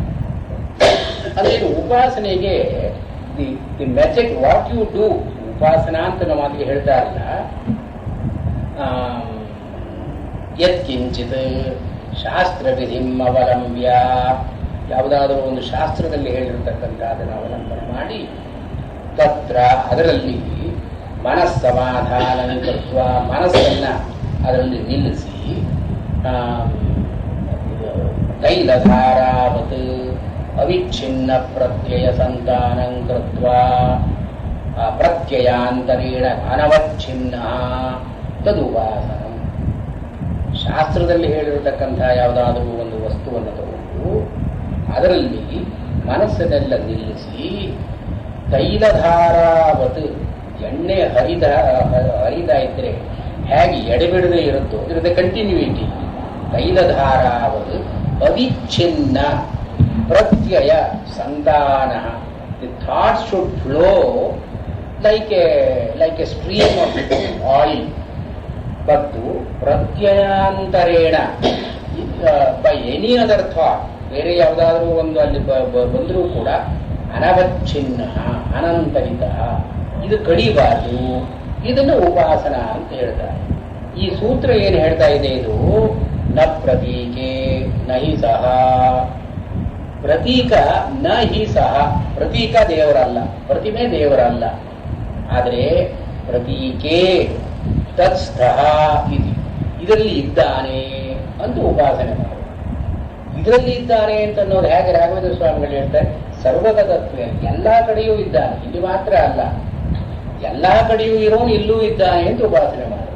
ಅಂದ್ರೆ ಉಪಾಸನೆಗೆ the method what you do, ಉಪಾಸನಾ ಅಂತ ನಾವು ಮಾತಿಗೆ ಹೇಳ್ತಾ ಇಲ್ಲ. ಯತ್ಕಿಂಚಿತ್ ಶಾಸ್ತ್ರವಿಧಿಂ ಅವಲಂಬ್ಯ, ಯಾವುದಾದರೂ ಒಂದು ಶಾಸ್ತ್ರದಲ್ಲಿ ಹೇಳಿರತಕ್ಕಂಥ ಅದನ್ನು ಅವಲಂಬನೆ ಮಾಡಿ, ತತ್ರ ಅದರಲ್ಲಿ ಮನಸ್ಸಮಾಧಾನ ಕೃತ್ವ, ಮನಸ್ಸನ್ನ ಅದರಲ್ಲಿ ನಿಲ್ಲಿಸಿ, ತೈಲಧಾರಾವತ್ ಅವಿಚ್ಛಿನ್ನ ಪ್ರತ್ಯಯ ಸಂತಾನಂ ಕೃತ್ವ ಪ್ರತ್ಯಯಾಂತರೇಣ ಅನವಚ್ಛಿನ್ನ ತದುಪಾಸನಂ. ಶಾಸ್ತ್ರದಲ್ಲಿ ಹೇಳಿರತಕ್ಕಂಥ ಯಾವುದಾದರೂ ಒಂದು ವಸ್ತುವನ್ನು ತಗೊಂಡು ಅದರಲ್ಲಿ ಮನಸ್ಸನ್ನೆಲ್ಲ ನಿಲ್ಲಿಸಿ, ತೈಲಧಾರಾವತ್ ಎಣ್ಣೆ ಹರಿದ ಇದ್ರೆ ಹೇಗೆ ಎಡೆಬಿಡದೆ ಇರುತ್ತೋ ಇದರದ ಕಂಟಿನ್ಯೂಯಿಟಿ. ತೈಲಧಾರಾವತ್ ಅವಿಚ್ಛಿನ್ನ ಪ್ರತ್ಯಯ ಸಂತಾನ. The thoughts should flow like a stream of oil. But ಪ್ರತ್ಯಯಾಂತರೇಣ ಬೈ ಎನಿ ಅದರ್ ಥಾಟ್, ಬೇರೆ ಯಾವುದಾದ್ರೂ ಒಂದು ಅಲ್ಲಿ ಬಂದರೂ ಕೂಡ ಅನವಚ್ಛಿನ್ನ ಅನಂತರಿತ, ಇದು ಕಡಿಬಾರದು. ಇದನ್ನು ಉಪಾಸನ ಅಂತ ಹೇಳ್ತಾರೆ. ಈ ಸೂತ್ರ ಏನು ಹೇಳ್ತಾ ಇದೆ? ಇದು ನ ಪ್ರತೀಕೆ ನ ಹಿ ಸಹ. ಪ್ರತೀಕ ನ ಹಿ ಸಹ. ಪ್ರತೀಕ ದೇವರಲ್ಲ, ಪ್ರತಿಮೆ ದೇವರಲ್ಲ. ಆದರೆ ಪ್ರತೀಕೆ ತತ್ಸ್ಥಃ ಇದು, ಇದರಲ್ಲಿ ಇದ್ದಾನೆ ಅಂತ ಉಪಾಸನೆ ಮಾಡು. ಇದರಲ್ಲಿ ಇದ್ದಾನೆ ಅಂತ ಅನ್ನೋದು ಹೇಗೆ ರಾಘವೇಂದ್ರ ಸ್ವಾಮಿಗಳು ಹೇಳ್ತಾರೆ, ಸರ್ವಗತತ್ವ, ಎಲ್ಲಾ ಕಡೆಯೂ ಇದ್ದಾನೆ, ಇಲ್ಲಿ ಮಾತ್ರ ಅಲ್ಲ, ಎಲ್ಲಾ ಕಡೆಯೂ ಇರೋನು ಇಲ್ಲೂ ಇದ್ದಾನೆ ಅಂತ ಉಪಾಸನೆ ಮಾಡು.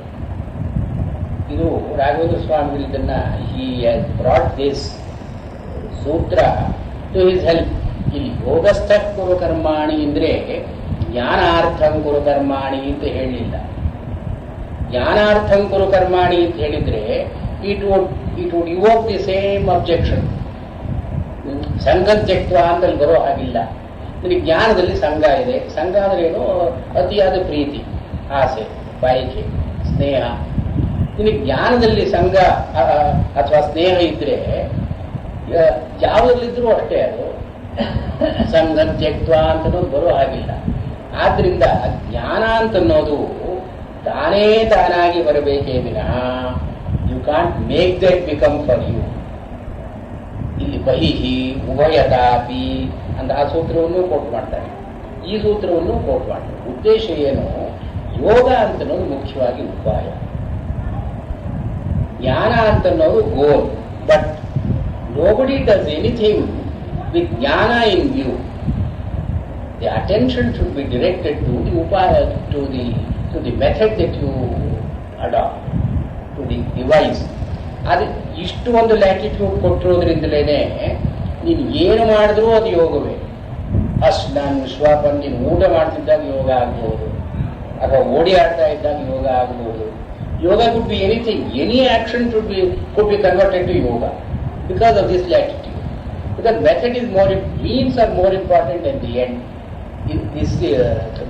ಇದು ರಾಘವೇಂದ್ರ ಸ್ವಾಮಿಗಳು ಇದನ್ನ ಹಿ ಹ್ಯಾಸ್ ಬ್ರಾಟ್ ದಿಸ್ ಸೂತ್ರ ಟು ಹಿಸ್ ಹೆಲ್ಪ್. ಇಲ್ಲಿ ಯೋಗಸ್ಥ ಕುರು ಕರ್ಮಾಣಿ ಅಂದ್ರೆ ಜ್ಞಾನಾರ್ಥಂ ಕುರು ಕರ್ಮಾಣಿ ಅಂತ ಹೇಳಲಿಲ್ಲ. ಜ್ಞಾನಾರ್ಥಂ ಕುರು ಕರ್ಮಾಣಿ ಅಂತ ಹೇಳಿದ್ರೆ it would evoke the same objection. ಸಂಘ ತ್ಯಕ್ತ ಅಂತಲ್ಲಿ ಬರೋ ಹಾಗಿಲ್ಲ. ನಿನಗೆ ಜ್ಞಾನದಲ್ಲಿ ಸಂಘ ಇದೆ. ಸಂಘ ಅಂದ್ರೆ ಏನು? ಅತಿಯಾದ ಪ್ರೀತಿ, ಆಸೆ, ಬಯಕೆ, ಸ್ನೇಹ. ನಿನಗೆ ಜ್ಞಾನದಲ್ಲಿ ಸಂಘ ಅಥವಾ ಸ್ನೇಹ ಇದ್ರೆ ಯಾವುದರಲ್ಲಿದ್ರೂ ಅಷ್ಟೇ, ಅದು ಸಂಘ ತ್ಯಕ್ತ ಅಂತ ಬರೋ ಹಾಗಿಲ್ಲ. ಆದ್ರಿಂದ ಜ್ಞಾನ ಅಂತನ್ನೋದು ತಾನೇ ತಾನಾಗಿ ಬರಬೇಕೇ ವಿನಃ you can't make that become for you. ಇಲ್ಲಿ ಬಹಿಹಿ ಉಭಯತಾಪಿ ಅಂತ ಆ ಸೂತ್ರವನ್ನು ಕೋಟ್ ಮಾಡ್ತಾರೆ, ಈ ಸೂತ್ರವನ್ನು ಕೋಟ್ ಮಾಡ್ತಾರೆ. ಉದ್ದೇಶ ಏನು? ಯೋಗ ಅಂತನ್ನೋದು ಮುಖ್ಯವಾಗಿ ಉಪಾಯ, ಜ್ಞಾನ ಅಂತನ್ನೋದು goal. But nobody does anything with jnana in view. The attention should be directed to the upaya, to the method that you adopt, to the device. ಅದು ಇಷ್ಟು ಒಂದು ಲ್ಯಾಟಿಟ್ಯೂಡ್ ಕೊಟ್ಟಿರೋದ್ರಿಂದಲೇ ನೀನು ಏನು ಮಾಡಿದ್ರೂ ಅದು ಯೋಗವೇ. ಅಷ್ಟು ನಾನು ವಿಶ್ವಾಸ, ನೀನು ಊಟ ಮಾಡ್ತಿದ್ದಾಗ ಯೋಗ ಆಗ್ಬೋದು, ಅಥವಾ ಓಡಿ ಆಡ್ತಾ ಇದ್ದಾಗ ಯೋಗ ಆಗ್ಬೋದು. ಯೋಗ could be anything. Any action could be converted to yoga because of this latitude. Because method is means are more important than the end. this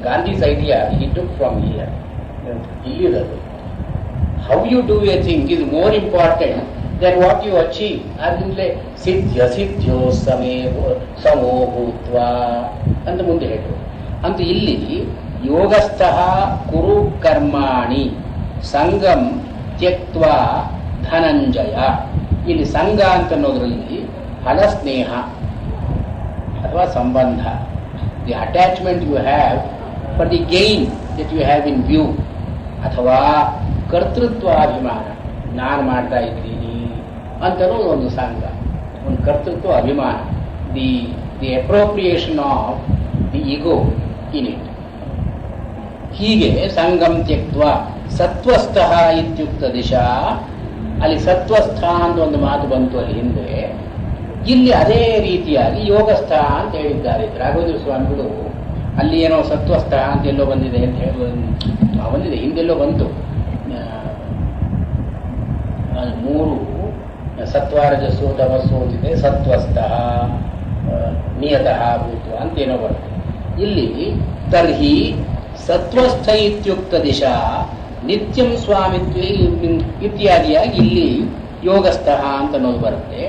Gandhi's idea he took from here. ಇಲ್ಲಿರೋದು how you do a thing is more important than what you achieve. ಅದರಿಂದಲೇ ಸಿದ್ಧ್ಯೋ ಸಮೋ ಭೂತ್ವ ಅಂತ ಮುಂದೆ ಹೇಳು ಅಂತ. ಇಲ್ಲಿ ಯೋಗಸ್ಥಃ ಕುರು ಕರ್ಮಾಣಿ ಸಂಗಂ ತ್ಯಕ್ತ್ವಾ ಧನಂಜಯ. ಇಲ್ಲಿ ಸಂಘ ಅಂತ ಅನ್ನೋದ್ರಲ್ಲಿ ಫಲಸ್ನೇಹ ಅಥವಾ ಸಂಬಂಧ, the attachment you have for the gain that you have in view, ಅಥವಾ ಕರ್ತೃತ್ವಾಭಿಮಾನ, ನಾನು ಮಾಡ್ತಾ ಇದ್ದೀನಿ ಅಂತಲೂ ಒಂದು ಸಂಘ, ಒಂದು ಕರ್ತೃತ್ವ ಅಭಿಮಾನ, the appropriation of the ego in it. ಹೀಗೆ ಸಂಗಂ ತ್ಯಕ್ತ್ವ ಸತ್ವಸ್ಥಃ ಇತ್ಯುಕ್ತ ದಿಶಾ. ಅಲ್ಲಿ ಸತ್ವಸ್ಥ ಅಂತ ಒಂದು ಮಾತು ಬಂತು ಅಲ್ಲಿ ಹಿಂದೆ. ಇಲ್ಲಿ ಅದೇ ರೀತಿಯಾಗಿ ಯೋಗಸ್ಥ ಅಂತ ಹೇಳಿದ್ದಾರೆ ರಾಘವೇಂದ್ರ ಸ್ವಾಮಿಗಳು. ಅಲ್ಲಿ ಏನೋ ಸತ್ವಸ್ಥ ಅಂತ ಎಲ್ಲೋ ಬಂದಿದೆ ಅಂತ ಹೇಳಿ ಬಂದಿದೆ, ಹಿಂದೆಲ್ಲೋ ಬಂತು. 3 ಸತ್ವಾರಜಸ್ಸು ತಮಸ್ಸು ಅಂತಿದೆ, ಸತ್ವಸ್ಥ ನಿಯತಃ ಭೂತ್ವ ಅಂತೇನೋ ಬರುತ್ತೆ. ಇಲ್ಲಿ ತರ್ಹಿ ಸತ್ವಸ್ಥ ಇತ್ಯುಕ್ತ ದಿಶಾ ನಿತ್ಯಂ ಸ್ವಾಮಿತ್ವ ಇತ್ಯಾದಿಯಾಗಿ ಇಲ್ಲಿ ಯೋಗಸ್ಥ ಅಂತ ಅನ್ನೋದು ಬರುತ್ತೆ.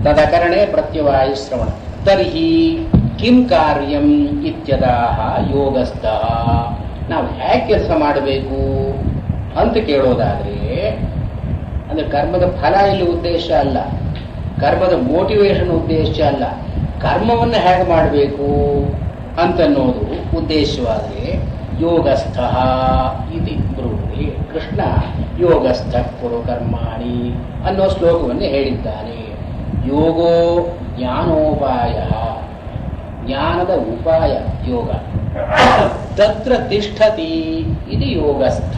ತದಕರಣೆ ಪ್ರತ್ಯವಾಯ ಶ್ರವಣ. ತರ್ಹಿ ಕಿಂ ಕಾರ್ಯಂ ಇತ್ಯದಾಹ ಯೋಗಸ್ಥ. ನಾವು ಹೇಗೆ ಕೆಲಸ ಮಾಡಬೇಕು ಅಂತ ಕೇಳೋದಾದ್ರೆ, ಅಂದ್ರೆ ಕರ್ಮದ ಫಲ ಇಲ್ಲಿ ಉದ್ದೇಶ ಅಲ್ಲ, ಕರ್ಮದ ಮೋಟಿವೇಶನ್ ಉದ್ದೇಶ ಅಲ್ಲ, ಕರ್ಮವನ್ನು ಹೇಗೆ ಮಾಡಬೇಕು ಅಂತನ್ನೋದು ಉದ್ದೇಶವಾದರೆ ಯೋಗಸ್ಥ ಇತಿ ಬ್ರೂಹಿ. ಕೃಷ್ಣ ಯೋಗಸ್ಥ ಕುರು ಕರ್ಮಾಣಿ ಅನ್ನೋ ಶ್ಲೋಕವನ್ನು ಹೇಳಿದ್ದಾನೆ. ಯೋಗೋ ಜ್ಞಾನೋಪಾಯ, ಜ್ಞಾನದ ಉಪಾಯ ಯೋಗ. ತತ್ರ ತಿಷ್ಠತಿ ಇದು ಯೋಗಸ್ಥ.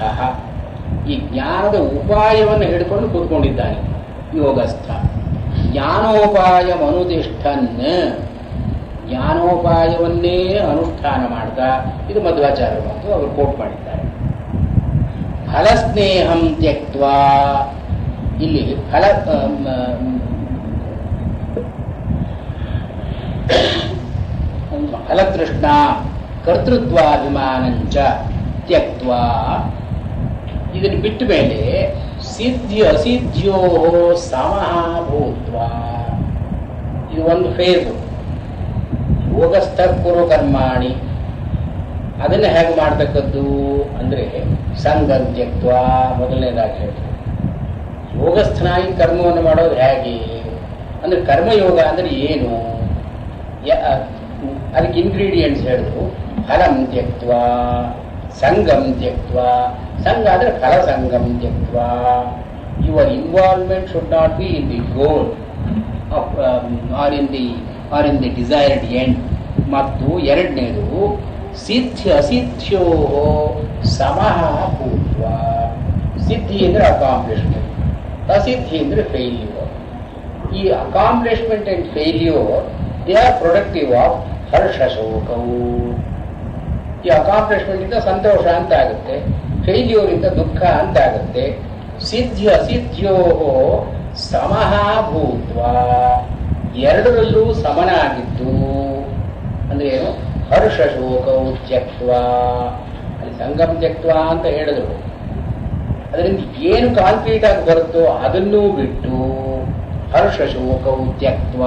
ಈ ಜ್ಞಾನದ ಉಪಾಯವನ್ನು ಹಿಡ್ಕೊಂಡು ಕೂತ್ಕೊಂಡಿದ್ದಾನೆ ಯೋಗಸ್ಥ. ಜ್ಞಾನೋಪಾಯಮನುತಿಷ್ಠನ್, ಜ್ಞಾನೋಪಾಯವನ್ನೇ ಅನುಷ್ಠಾನ ಮಾಡ್ತಾ, ಇದು ಮಧ್ವಾಚಾರ್ಯ ಮಾತು, ಅವರು ಕೋಟ್ ಮಾಡಿದ್ದಾರೆ. ಫಲಸ್ನೇಹಂ ತ್ಯಕ್ತ್ವಾ, ಇಲ್ಲಿ ಫಲತೃಷ್ಣ ಕರ್ತೃತ್ವಾಭಿಮಾನಂಚ ತ್ಯಕ್ತ್ವಾ, ಇದನ್ನು ಬಿಟ್ಟ ಮೇಲೆ ಸಿದ್ಧಿ ಅಸಿದ್ಧಿಯೋ ಸಮಃ ಭೂತ್ವ. ಇದು ಒಂದು ಫೇಸು. ಯೋಗಸ್ಥ ಕುರು ಕರ್ಮಾಣಿ ಅದನ್ನು ಹೇಗೆ ಮಾಡ್ತಕ್ಕದ್ದು ಅಂದರೆ ಸಂಗಂ ತ್ಯಕ್ತ್ವ ಮೊದಲನೇದಾಗಿ ಹೇಳ್ತಾರೆ. ಯೋಗಸ್ಥನಾಗಿ ಕರ್ಮವನ್ನು ಮಾಡೋದು ಹೇಗೆ ಅಂದರೆ, ಕರ್ಮಯೋಗ ಅಂದರೆ ಏನು, ಅದಕ್ಕೆ ಇಂಗ್ರೀಡಿಯೆಂಟ್ಸ್ ಹೇಳಿದ್ರು. ಫಲಂ ತ್ಯಕ್ತ್ವ ಸಂಗಂ ತ್ಯಕ್ತ್ವ. ಸಂಘ ಅಂದರೆ ಫಲ ಸಂಗಂ ತ್ಯಕ್ತ್ವ. Your involvement should not be in the goal or in the desired end. ಮತ್ತು ಎರಡನೇದು ಸಿದ್ಧಿ ಅಸಿದ್ಧಿಯೋ ಸಮಃ ಭೂತ್ವ. ಸಿದ್ಧಿ ಅಂದರೆ ಅಕಾಂಪ್ಲಿಷ್ಮೆಂಟ್, ಅಸಿದ್ಧಿ ಅಂದರೆ ಫೇಲ್ಯೂರ್. ಈ accomplishment and failure they are productive of ಹರ್ಷ ಶೋಕವು. ಈ ಅಕಾಂಪ್ಲಿಷ್ಮೆಂಟ್ ಇಂದ ಸಂತೋಷ ಅಂತ ಆಗುತ್ತೆ, ಫೇಲ್ಯೂರ್ ಇಂದ ದುಃಖ ಅಂತ ಆಗುತ್ತೆ. ಸಿದ್ಧಿ ಅಸಿದ್ಧಿಯೋ ಸಮಃ ಭೂತ್ವ, ಎರಡರಲ್ಲೂ ಸಮನಾಗಿದ್ದು ಅಂದ್ರೆ ಏನು, ಹರ್ಷ ಶೋಕವು ತ್ಯಕ್ತ್ವ. ಅಲ್ಲಿ ಸಂಗಮ್ ತ್ಯಕ್ತ್ವ ಅಂತ ಹೇಳಿದ್ರು. ಅದರಿಂದ ಏನು ಕಾಂಕ್ರೀಟ್ ಆಗಿ ಬರುತ್ತೋ ಅದನ್ನೂ ಬಿಟ್ಟು ಹರ್ಷ ಶೋಕವು ತ್ಯಕ್ತ್ವ.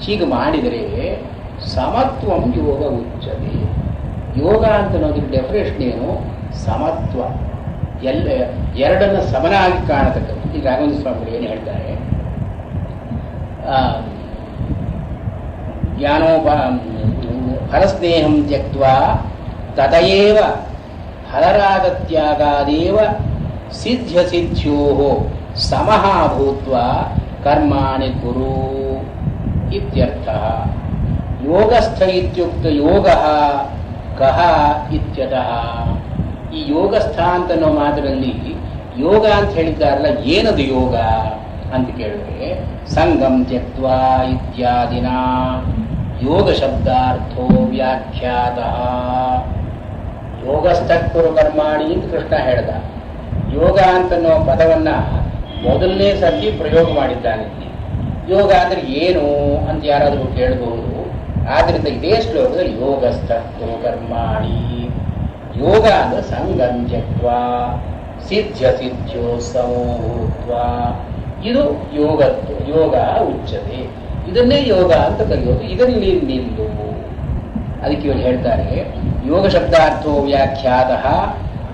ಹೀಗೆ ಮಾಡಿದರೆ ಸಮತ್ವಂ ಯೋಗ ಉಚ್ಯತೆ. ಯೋಗ ಅಂತ ಅನ್ನೋದಕ್ಕೆ ಡೆಫಿನೇಷನ್ ಏನು, ಸಮತ್ವ, ಎರಡನ್ನ ಸಮನಾಗಿ ಕಾಣತಕ್ಕದ್ದು. ಈಗ ರಾಘವೇಂದ್ರ ಸ್ವಾಮಿಗಳು ಏನು ಹೇಳ್ತಾರೆ, ಫಲಸ್ನೇಹಂ ತ್ಯಕ್ತ್ವಾ ತದಯೇವ ಫಲರಾಗತ್ಯಾಗಾದೇವ ಸಿದ್ಧ್ಯಸಿದ್ಧ್ಯೋ ಸಮಃ ಭೂತ್ವಾ ಕರ್ಮಾಣಿ ಕುರು ಇತ್ಯರ್ಥಃ. ಯೋಗಸ್ಥ ಇತ್ಯುಕ್ತ ಯೋಗಃ ಕಹ ಇತ್ಯತಃ. ಈ ಯೋಗಸ್ಥ ಅಂತ ಅನ್ನೋ ಮಾತಿನಲ್ಲಿ ಯೋಗ ಅಂತ ಹೇಳಿದ್ದಾರಲ್ಲ, ಏನದು ಯೋಗ ಅಂತ ಕೇಳಿದ್ರೆ ಸಂಗಂ ತ್ಯಕ್ತ್ವಾ ಇತ್ಯಾದಿನ ಯೋಗ ಶಬ್ದಾರ್ಥೋ ವ್ಯಾಖ್ಯಾತಃ. ಯೋಗಸ್ಥ ಕುರು ಕರ್ಮಾಣಿ ಅಂತ ಕೃಷ್ಣ ಹೇಳ್ದ. ಯೋಗ ಅಂತನ್ನೋ ಪದವನ್ನ ಮೊದಲನೇ ಸರ್ತಿ ಪ್ರಯೋಗ ಮಾಡಿದ್ದಾನೆ. ಯೋಗ ಅಂದ್ರೆ ಏನು ಅಂತ ಯಾರಾದರೂ ಕೇಳಬಹುದು. ಆದ್ರಿಂದ ಇದೇ ಶ್ಲೋಕದಲ್ಲಿ ಯೋಗಸ್ಥೋ ಕರ್ಮಾಣಿ, ಯೋಗ ಅಂದ್ರೆ ಸಂಗಂತ್ಯತ್ವ ಸಿದ್ಧ ಸಿದ್ಧೋ ಸಮೂಹತ್ವ, ಇದು ಯೋಗ ಉಚ್ಚತೆ. ಇದನ್ನೇ ಯೋಗ ಅಂತ ಕರೆಯೋದು. ಇದರಲ್ಲಿ ನಿಲ್ಲು. ಅದಕ್ಕೆ ಇವರು ಹೇಳ್ತಾರೆ, ಯೋಗ ಶಬ್ದಾರ್ಥೋ ವ್ಯಾಖ್ಯಾತಃ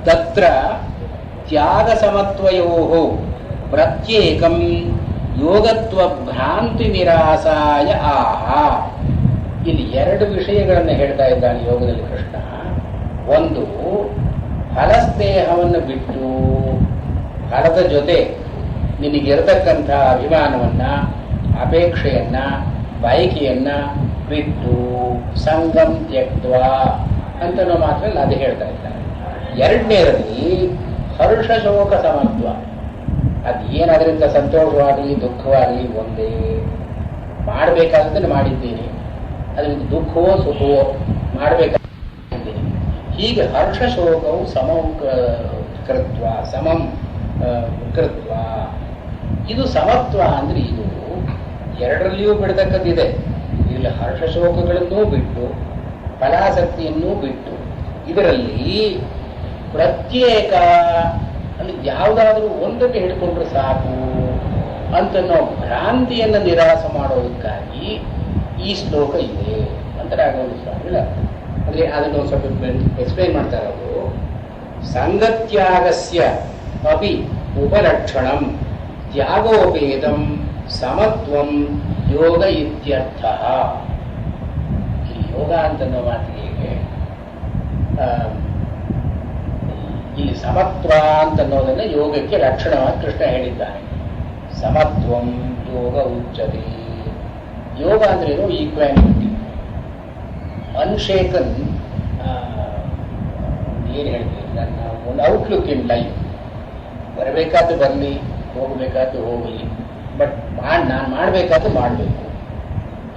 ತತ್ರ ತ್ಯಾಗ ಸಮತ್ವಯೋ ಪ್ರತ್ಯೇಕಂ ಯೋಗತ್ವ ಭ್ರಾಂತಿ ನಿರಾಸಾಯ ಆಹ. ಇಲ್ಲಿ ಎರಡು ವಿಷಯಗಳನ್ನು ಹೇಳ್ತಾ ಇದ್ದಾನೆ ಯೋಗದಲ್ಲಿ ಕೃಷ್ಣ. ಒಂದು, ಫಲಸ್ನೇಹವನ್ನು ಬಿಟ್ಟು ಫಲದ ಜೊತೆ ನಿನಗಿರತಕ್ಕಂಥ ಅಭಿಮಾನವನ್ನ, ಅಪೇಕ್ಷೆಯನ್ನ, ಬಯಕೆಯನ್ನ ಬಿಟ್ಟು ಸಂಗಂ ತ್ಯಕ್ತ್ವ ಅಂತನೋ ಮಾತ್ರ ಅದು ಹೇಳ್ತಾ ಇದ್ದಾರೆ. ಎರಡನೇದಲ್ಲಿ ಹರ್ಷ ಶೋಕ ಸಮತ್ವ. ಅದೇನಾದ್ರಿಂದ ಸಂತೋಷವಾಗಲಿ ದುಃಖವಾಗಲಿ ಒಂದೇ, ಮಾಡಬೇಕಾದದ್ದನ್ನು ಮಾಡಿದ್ದೀನಿ, ಅದರಿಂದ ದುಃಖವೋ ಸುಖವೋ ಮಾಡಬೇಕಾಗಿದ್ದೀನಿ. ಹೀಗೆ ಹರ್ಷ ಶೋಕವು ಸಮಂ ಕೃತ್ವ, ಇದು ಸಮತ್ವ ಅಂದ್ರೆ ಇದು ಎರಡರಲ್ಲಿಯೂ ಬಿಡತಕ್ಕದ್ದಿದೆ. ಇಲ್ಲಿ ಹರ್ಷ ಶೋಕಗಳನ್ನೂ ಬಿಟ್ಟು ಫಲಾಸಕ್ತಿಯನ್ನೂ ಬಿಟ್ಟು ಇದರಲ್ಲಿ ಪ್ರತ್ಯೇಕ ಅಲ್ಲಿ ಯಾವುದಾದ್ರೂ ಒಂದನ್ನು ಹಿಡ್ಕೊಂಡ್ರೆ ಸಾಕು ಅಂತನೋ ಭ್ರಾಂತಿಯನ್ನು ನಿರಾಸ ಮಾಡೋದಕ್ಕಾಗಿ ಈ ಶ್ಲೋಕ ಇದೆ ಅಂತ ರಾಘವೇಂದ್ರ ಸ್ವಾಮಿಗಳ. ಅಂದ್ರೆ ಅದನ್ನು ಸ್ವಲ್ಪ ಎಕ್ಸ್ಪ್ಲೈನ್ ಮಾಡ್ತಾರೆ ಅವರು. ಸಂಗತ್ಯಾಗಸ್ಯ ಅಪಿ ಉಪಲಕ್ಷಣಂ ತ್ಯಾಗೋಪೇದಂ ಸಮತ್ವಂ ಯೋಗ ಇತ್ಯರ್ಥ. ಈ ಯೋಗ ಅಂತನ್ನೋ ಮಾತಿಗೆ ಇಲ್ಲಿ ಸಮತ್ವ ಅಂತನ್ನೋದನ್ನ ಯೋಗಕ್ಕೆ ಲಕ್ಷಣವಾಗಿ ಕೃಷ್ಣ ಹೇಳಿದ್ದಾನೆ. ಸಮತ್ವಂ ಯೋಗ ಉಚ್ಚತೆ. ಯೋಗ ಅಂದ್ರೇನು? ಈಕ್ವಾನಿಟಿ, ಅನ್ಶೇಕನ್. ಏನು ಹೇಳ್ತೀನಿ, ನನ್ನ ಒಂದು ಔಟ್ಲುಕ್ ಇನ್ ಲೈಫ್. ಬರಬೇಕಾದ್ದು ಬರಲಿ, ಹೋಗಬೇಕಾದ್ದು ಹೋಗಲಿ, ಬಟ್ ನಾನು ಮಾಡಬೇಕಾದ್ದು ಮಾಡಬೇಕು.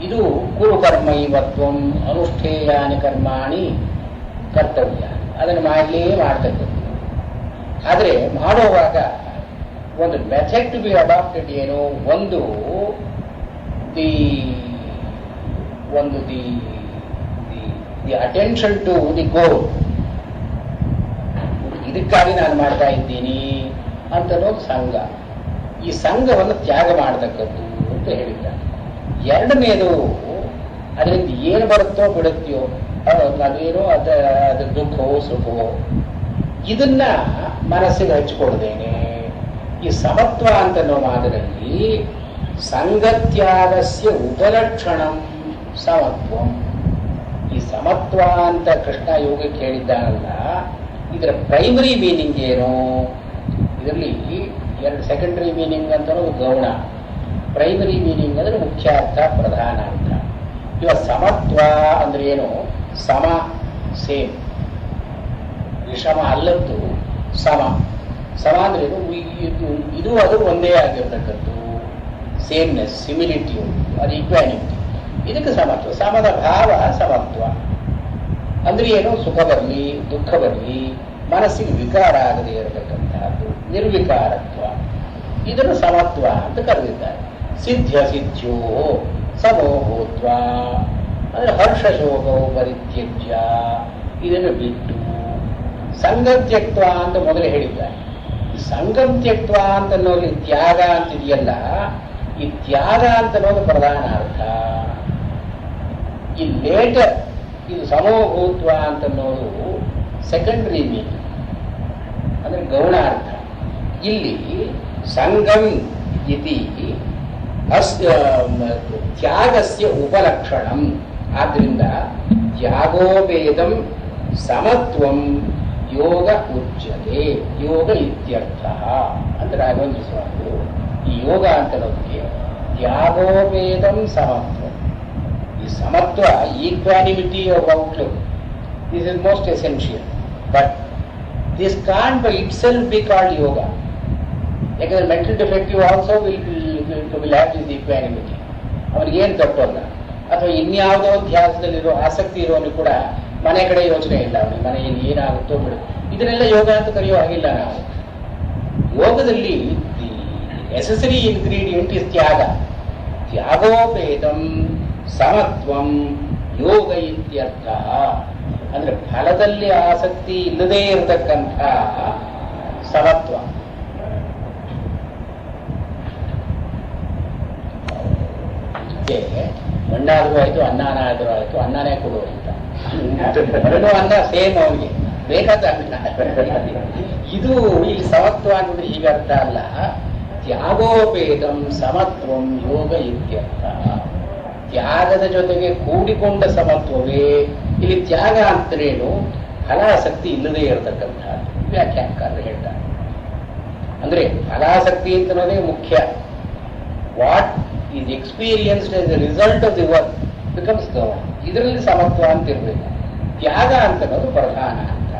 ಇದು ಕುರು ಕರ್ಮ ಇವತ್ವಂ ಅನುಷ್ಠೇಯಾನಿ ಕರ್ಮಾಣಿ ಕರ್ತವ್ಯ. ಅದನ್ನು ಮಾಡ್ತಕ್ಕಂಥದ್ದು. ಆದರೆ ಮಾಡುವಾಗ ಒಂದು ಮೆಥಡ್ ಟು ಬಿ ಅಡಾಪ್ಟೆಡ್ ಏನು? ಒಂದು the attention to the goal. ಇದಕ್ಕಾಗಿ ನಾನು ಮಾಡ್ತಾ ಇದ್ದೀನಿ ಅಂತನ್ನೋದು ಸಂಘ. ಈ ಸಂಘವನ್ನು ತ್ಯಾಗ ಮಾಡತಕ್ಕದ್ದು ಅಂತ ಹೇಳಿದ್ದಾರೆ. ಎರಡನೇದು, ಅದರಿಂದ ಏನು ಬರುತ್ತೋ ಬಿಡುತ್ತೆಯೋ ಅದೇನೋ ಅದ್ರ ದುಃಖವೋ ಸುಖವೋ ಇದನ್ನ ಮನಸ್ಸಿಗೆ ಹಚ್ಚಿಕೊಳ್ದೇನೆ ಈ ಸಮತ್ವ ಅಂತನ್ನೋ ಮಾದರಲ್ಲಿ ಸಂಗತ್ಯಾಗಸ್ಯ ಉಪಲಕ್ಷಣಂ ಸಮತ್ವಂ. ಈ ಸಮತ್ವ ಅಂತ ಕೃಷ್ಣ ಯೋಗಕ್ಕೆ ಹೇಳಿದ್ದಾನಲ್ಲ, ಇದರ ಪ್ರೈಮರಿ ಮೀನಿಂಗ್ ಏನು? ಇದರಲ್ಲಿ ಎರಡು ಸೆಕೆಂಡರಿ ಮೀನಿಂಗ್ ಅಂತ ಅನ್ನೋದು ಗೌಣ, ಪ್ರೈಮರಿ ಮೀನಿಂಗ್ ಅಂದ್ರೆ ಮುಖ್ಯ ಅರ್ಥ, ಪ್ರಧಾನ ಅರ್ಥ. ಇವಾಗ ಸಮತ್ವ ಅಂದ್ರೆ ಏನು? ಸಮ, ಸೇಮ್. ವಿಷಮ ಅಲ್ಲದ್ದು ಸಮ. ಸಮ ಅಂದ್ರೆ ಇದು ಅದು ಒಂದೇ ಆಗಿರ್ತಕ್ಕದ್ದು. ಸೇಮ್ನೆಸ್, ಸಿಮಿಲಿಟ್ಯೂಡ್, ಅದು ಈಕ್ವಾನಿಟಿ. ಇದಕ್ಕೆ ಸಮತ್ವ. ಸಮದ ಭಾವ ಸಮತ್ವ ಅಂದ್ರೆ ಏನು? ಸುಖ ಬರಲಿ ದುಃಖ ಬರಲಿ ಮನಸ್ಸಿಗೆ ವಿಕಾರ ಆಗದೇ ಇರತಕ್ಕಂಥದ್ದು ನಿರ್ವಿಕಾರತ್ವ. ಇದನ್ನು ಸಮತ್ವ ಅಂತ ಕರೆದಿದ್ದಾರೆ. ಸಿದ್ಧ ಸಿದ್ಧೋ ಸಮೋಹೋತ್ವ ಅಂದ್ರೆ ಹರ್ಷ ಶೋಕವು ಪರಿತ್ಯಜ್ಯ, ಇದನ್ನು ಬಿಟ್ಟು ಸಂಗತ್ಯಕ್ತ್ವ ಅಂತ ಮೊದಲೇ ಹೇಳಿದ್ದಾರೆ. ಈ ಸಂಗತ್ಯಕ್ತ್ವ ಅಂತ ಅನ್ನೋದು ತ್ಯಾಗ ಅಂತಿದೆಯಲ್ಲ, ಈ ತ್ಯಾಗ ಅಂತ ಅನ್ನೋದು ಪ್ರಧಾನ ಅರ್ಥ. ಈ ಲೇಟರ್ ಇದು ಸಮೋಹೋತ್ವ ಅಂತ ಅನ್ನೋದು ಸೆಕೆಂಡರಿ ಮೀನಿಂಗ್ ಅಂದ್ರೆ ಗೌಣ ಅರ್ಥ. ಇಲ್ಲಿ ಸಂಗಂ ಇತಿ ತ್ಯಾಗಸ್ಯ ಉಪಲಕ್ಷಣಂ. ಆದ್ರಿಂದ ತ್ಯಾಗೋಪೇದಂ ಸಮತ್ವಂ ಯೋಗ ಉಚ್ಯತೆ, ಯೋಗ ಇತ್ಯರ್ಥ ಅಂತ ರಾಘವೇಂದ್ರ ಸ್ವಾಮಿಗಳು ಈ ಯೋಗ ಅಂತ ಅನ್ನೋದಕ್ಕೆ ತ್ಯಾಗೋಪೇದಂ ಸಮತ್ವ. ಈ ಸಮತ್ವ, equanimity of outlook, this is most essential. But this can't by itself be called yoga. ಯಾಕಂದ್ರೆ mental defective also will have this equanimity. ಅವನಿಗೇನು ತಪ್ಪಲ್ಲ. ಅಥವಾ ಇನ್ಯಾವುದೋ ಧ್ಯಾಸದಲ್ಲಿರೋ ಆಸಕ್ತಿ ಇರೋನು ಕೂಡ ಮನೆ ಕಡೆ ಯೋಚನೆ ಇಲ್ಲ, ಅವನಿಗೆ ಮನೆಯಲ್ಲಿ ಏನಾಗುತ್ತೋ ಬಿಡು. ಇದನ್ನೆಲ್ಲ ಯೋಗ ಅಂತ ಕರೆಯೋ ಹಾಗಿಲ್ಲ ನಾವು. ಯೋಗದಲ್ಲಿ ನೆಸೆಸರಿ ಇಂಗ್ರೀಡಿಯಂಟ್ ಇಸ್ ತ್ಯಾಗ. ತ್ಯಾಗೋಪೇದಂ ಸಮತ್ವಂ ಯೋಗ ಇತ್ಯರ್ಥ. ಅಂದ್ರೆ ಫಲದಲ್ಲಿ ಆಸಕ್ತಿ ಇಲ್ಲದೇ ಇರತಕ್ಕಂಥ ಸಮತ್ವ. ಮಣ್ಣಾದರೂ ಆಯ್ತು, ಅನ್ನನಾದರೂ ಆಯ್ತು, ಅನ್ನನೇ ಕೊಡು ಅಂತ. ಎರಡು ಅನ್ನ ಸೇಮ್ ಅವನಿಗೆ ಬೇಕಾದ ಅನ್ನ. ಇದು ಈ ಸಮತ್ವ ಅನ್ನೋದು ಹೀಗೆ ಅರ್ಥ ಅಲ್ಲ. ತ್ಯಾಗೋಪೇದಂ ಸಮತ್ವಂ ಯೋಗ ಇತ್ಯರ್ಥ. ತ್ಯಾಗದ ಜೊತೆಗೆ ಕೂಡಿಕೊಂಡ ಸಮತ್ವವೇ ಇಲ್ಲಿ ತ್ಯಾಗ ಅಂತೇನು, ಫಲಾಸಕ್ತಿ ಇಲ್ಲದೇ ಇರತಕ್ಕಂಥ ವ್ಯಾಖ್ಯಾನಕಾರರು ಹೇಳ್ತಾರೆ. ಅಂದ್ರೆ ಫಲಾಸಕ್ತಿ ಅಂತನೋದೇ ಮುಖ್ಯ. What is experienced as A result of the work becomes ಗೌರವ. ಇದರಲ್ಲಿ ಸಮತ್ವ ಅಂತ ಇರಬೇಕು. ತ್ಯಾಗ ಅಂತನೋದು ಪ್ರಧಾನ ಅಂತ.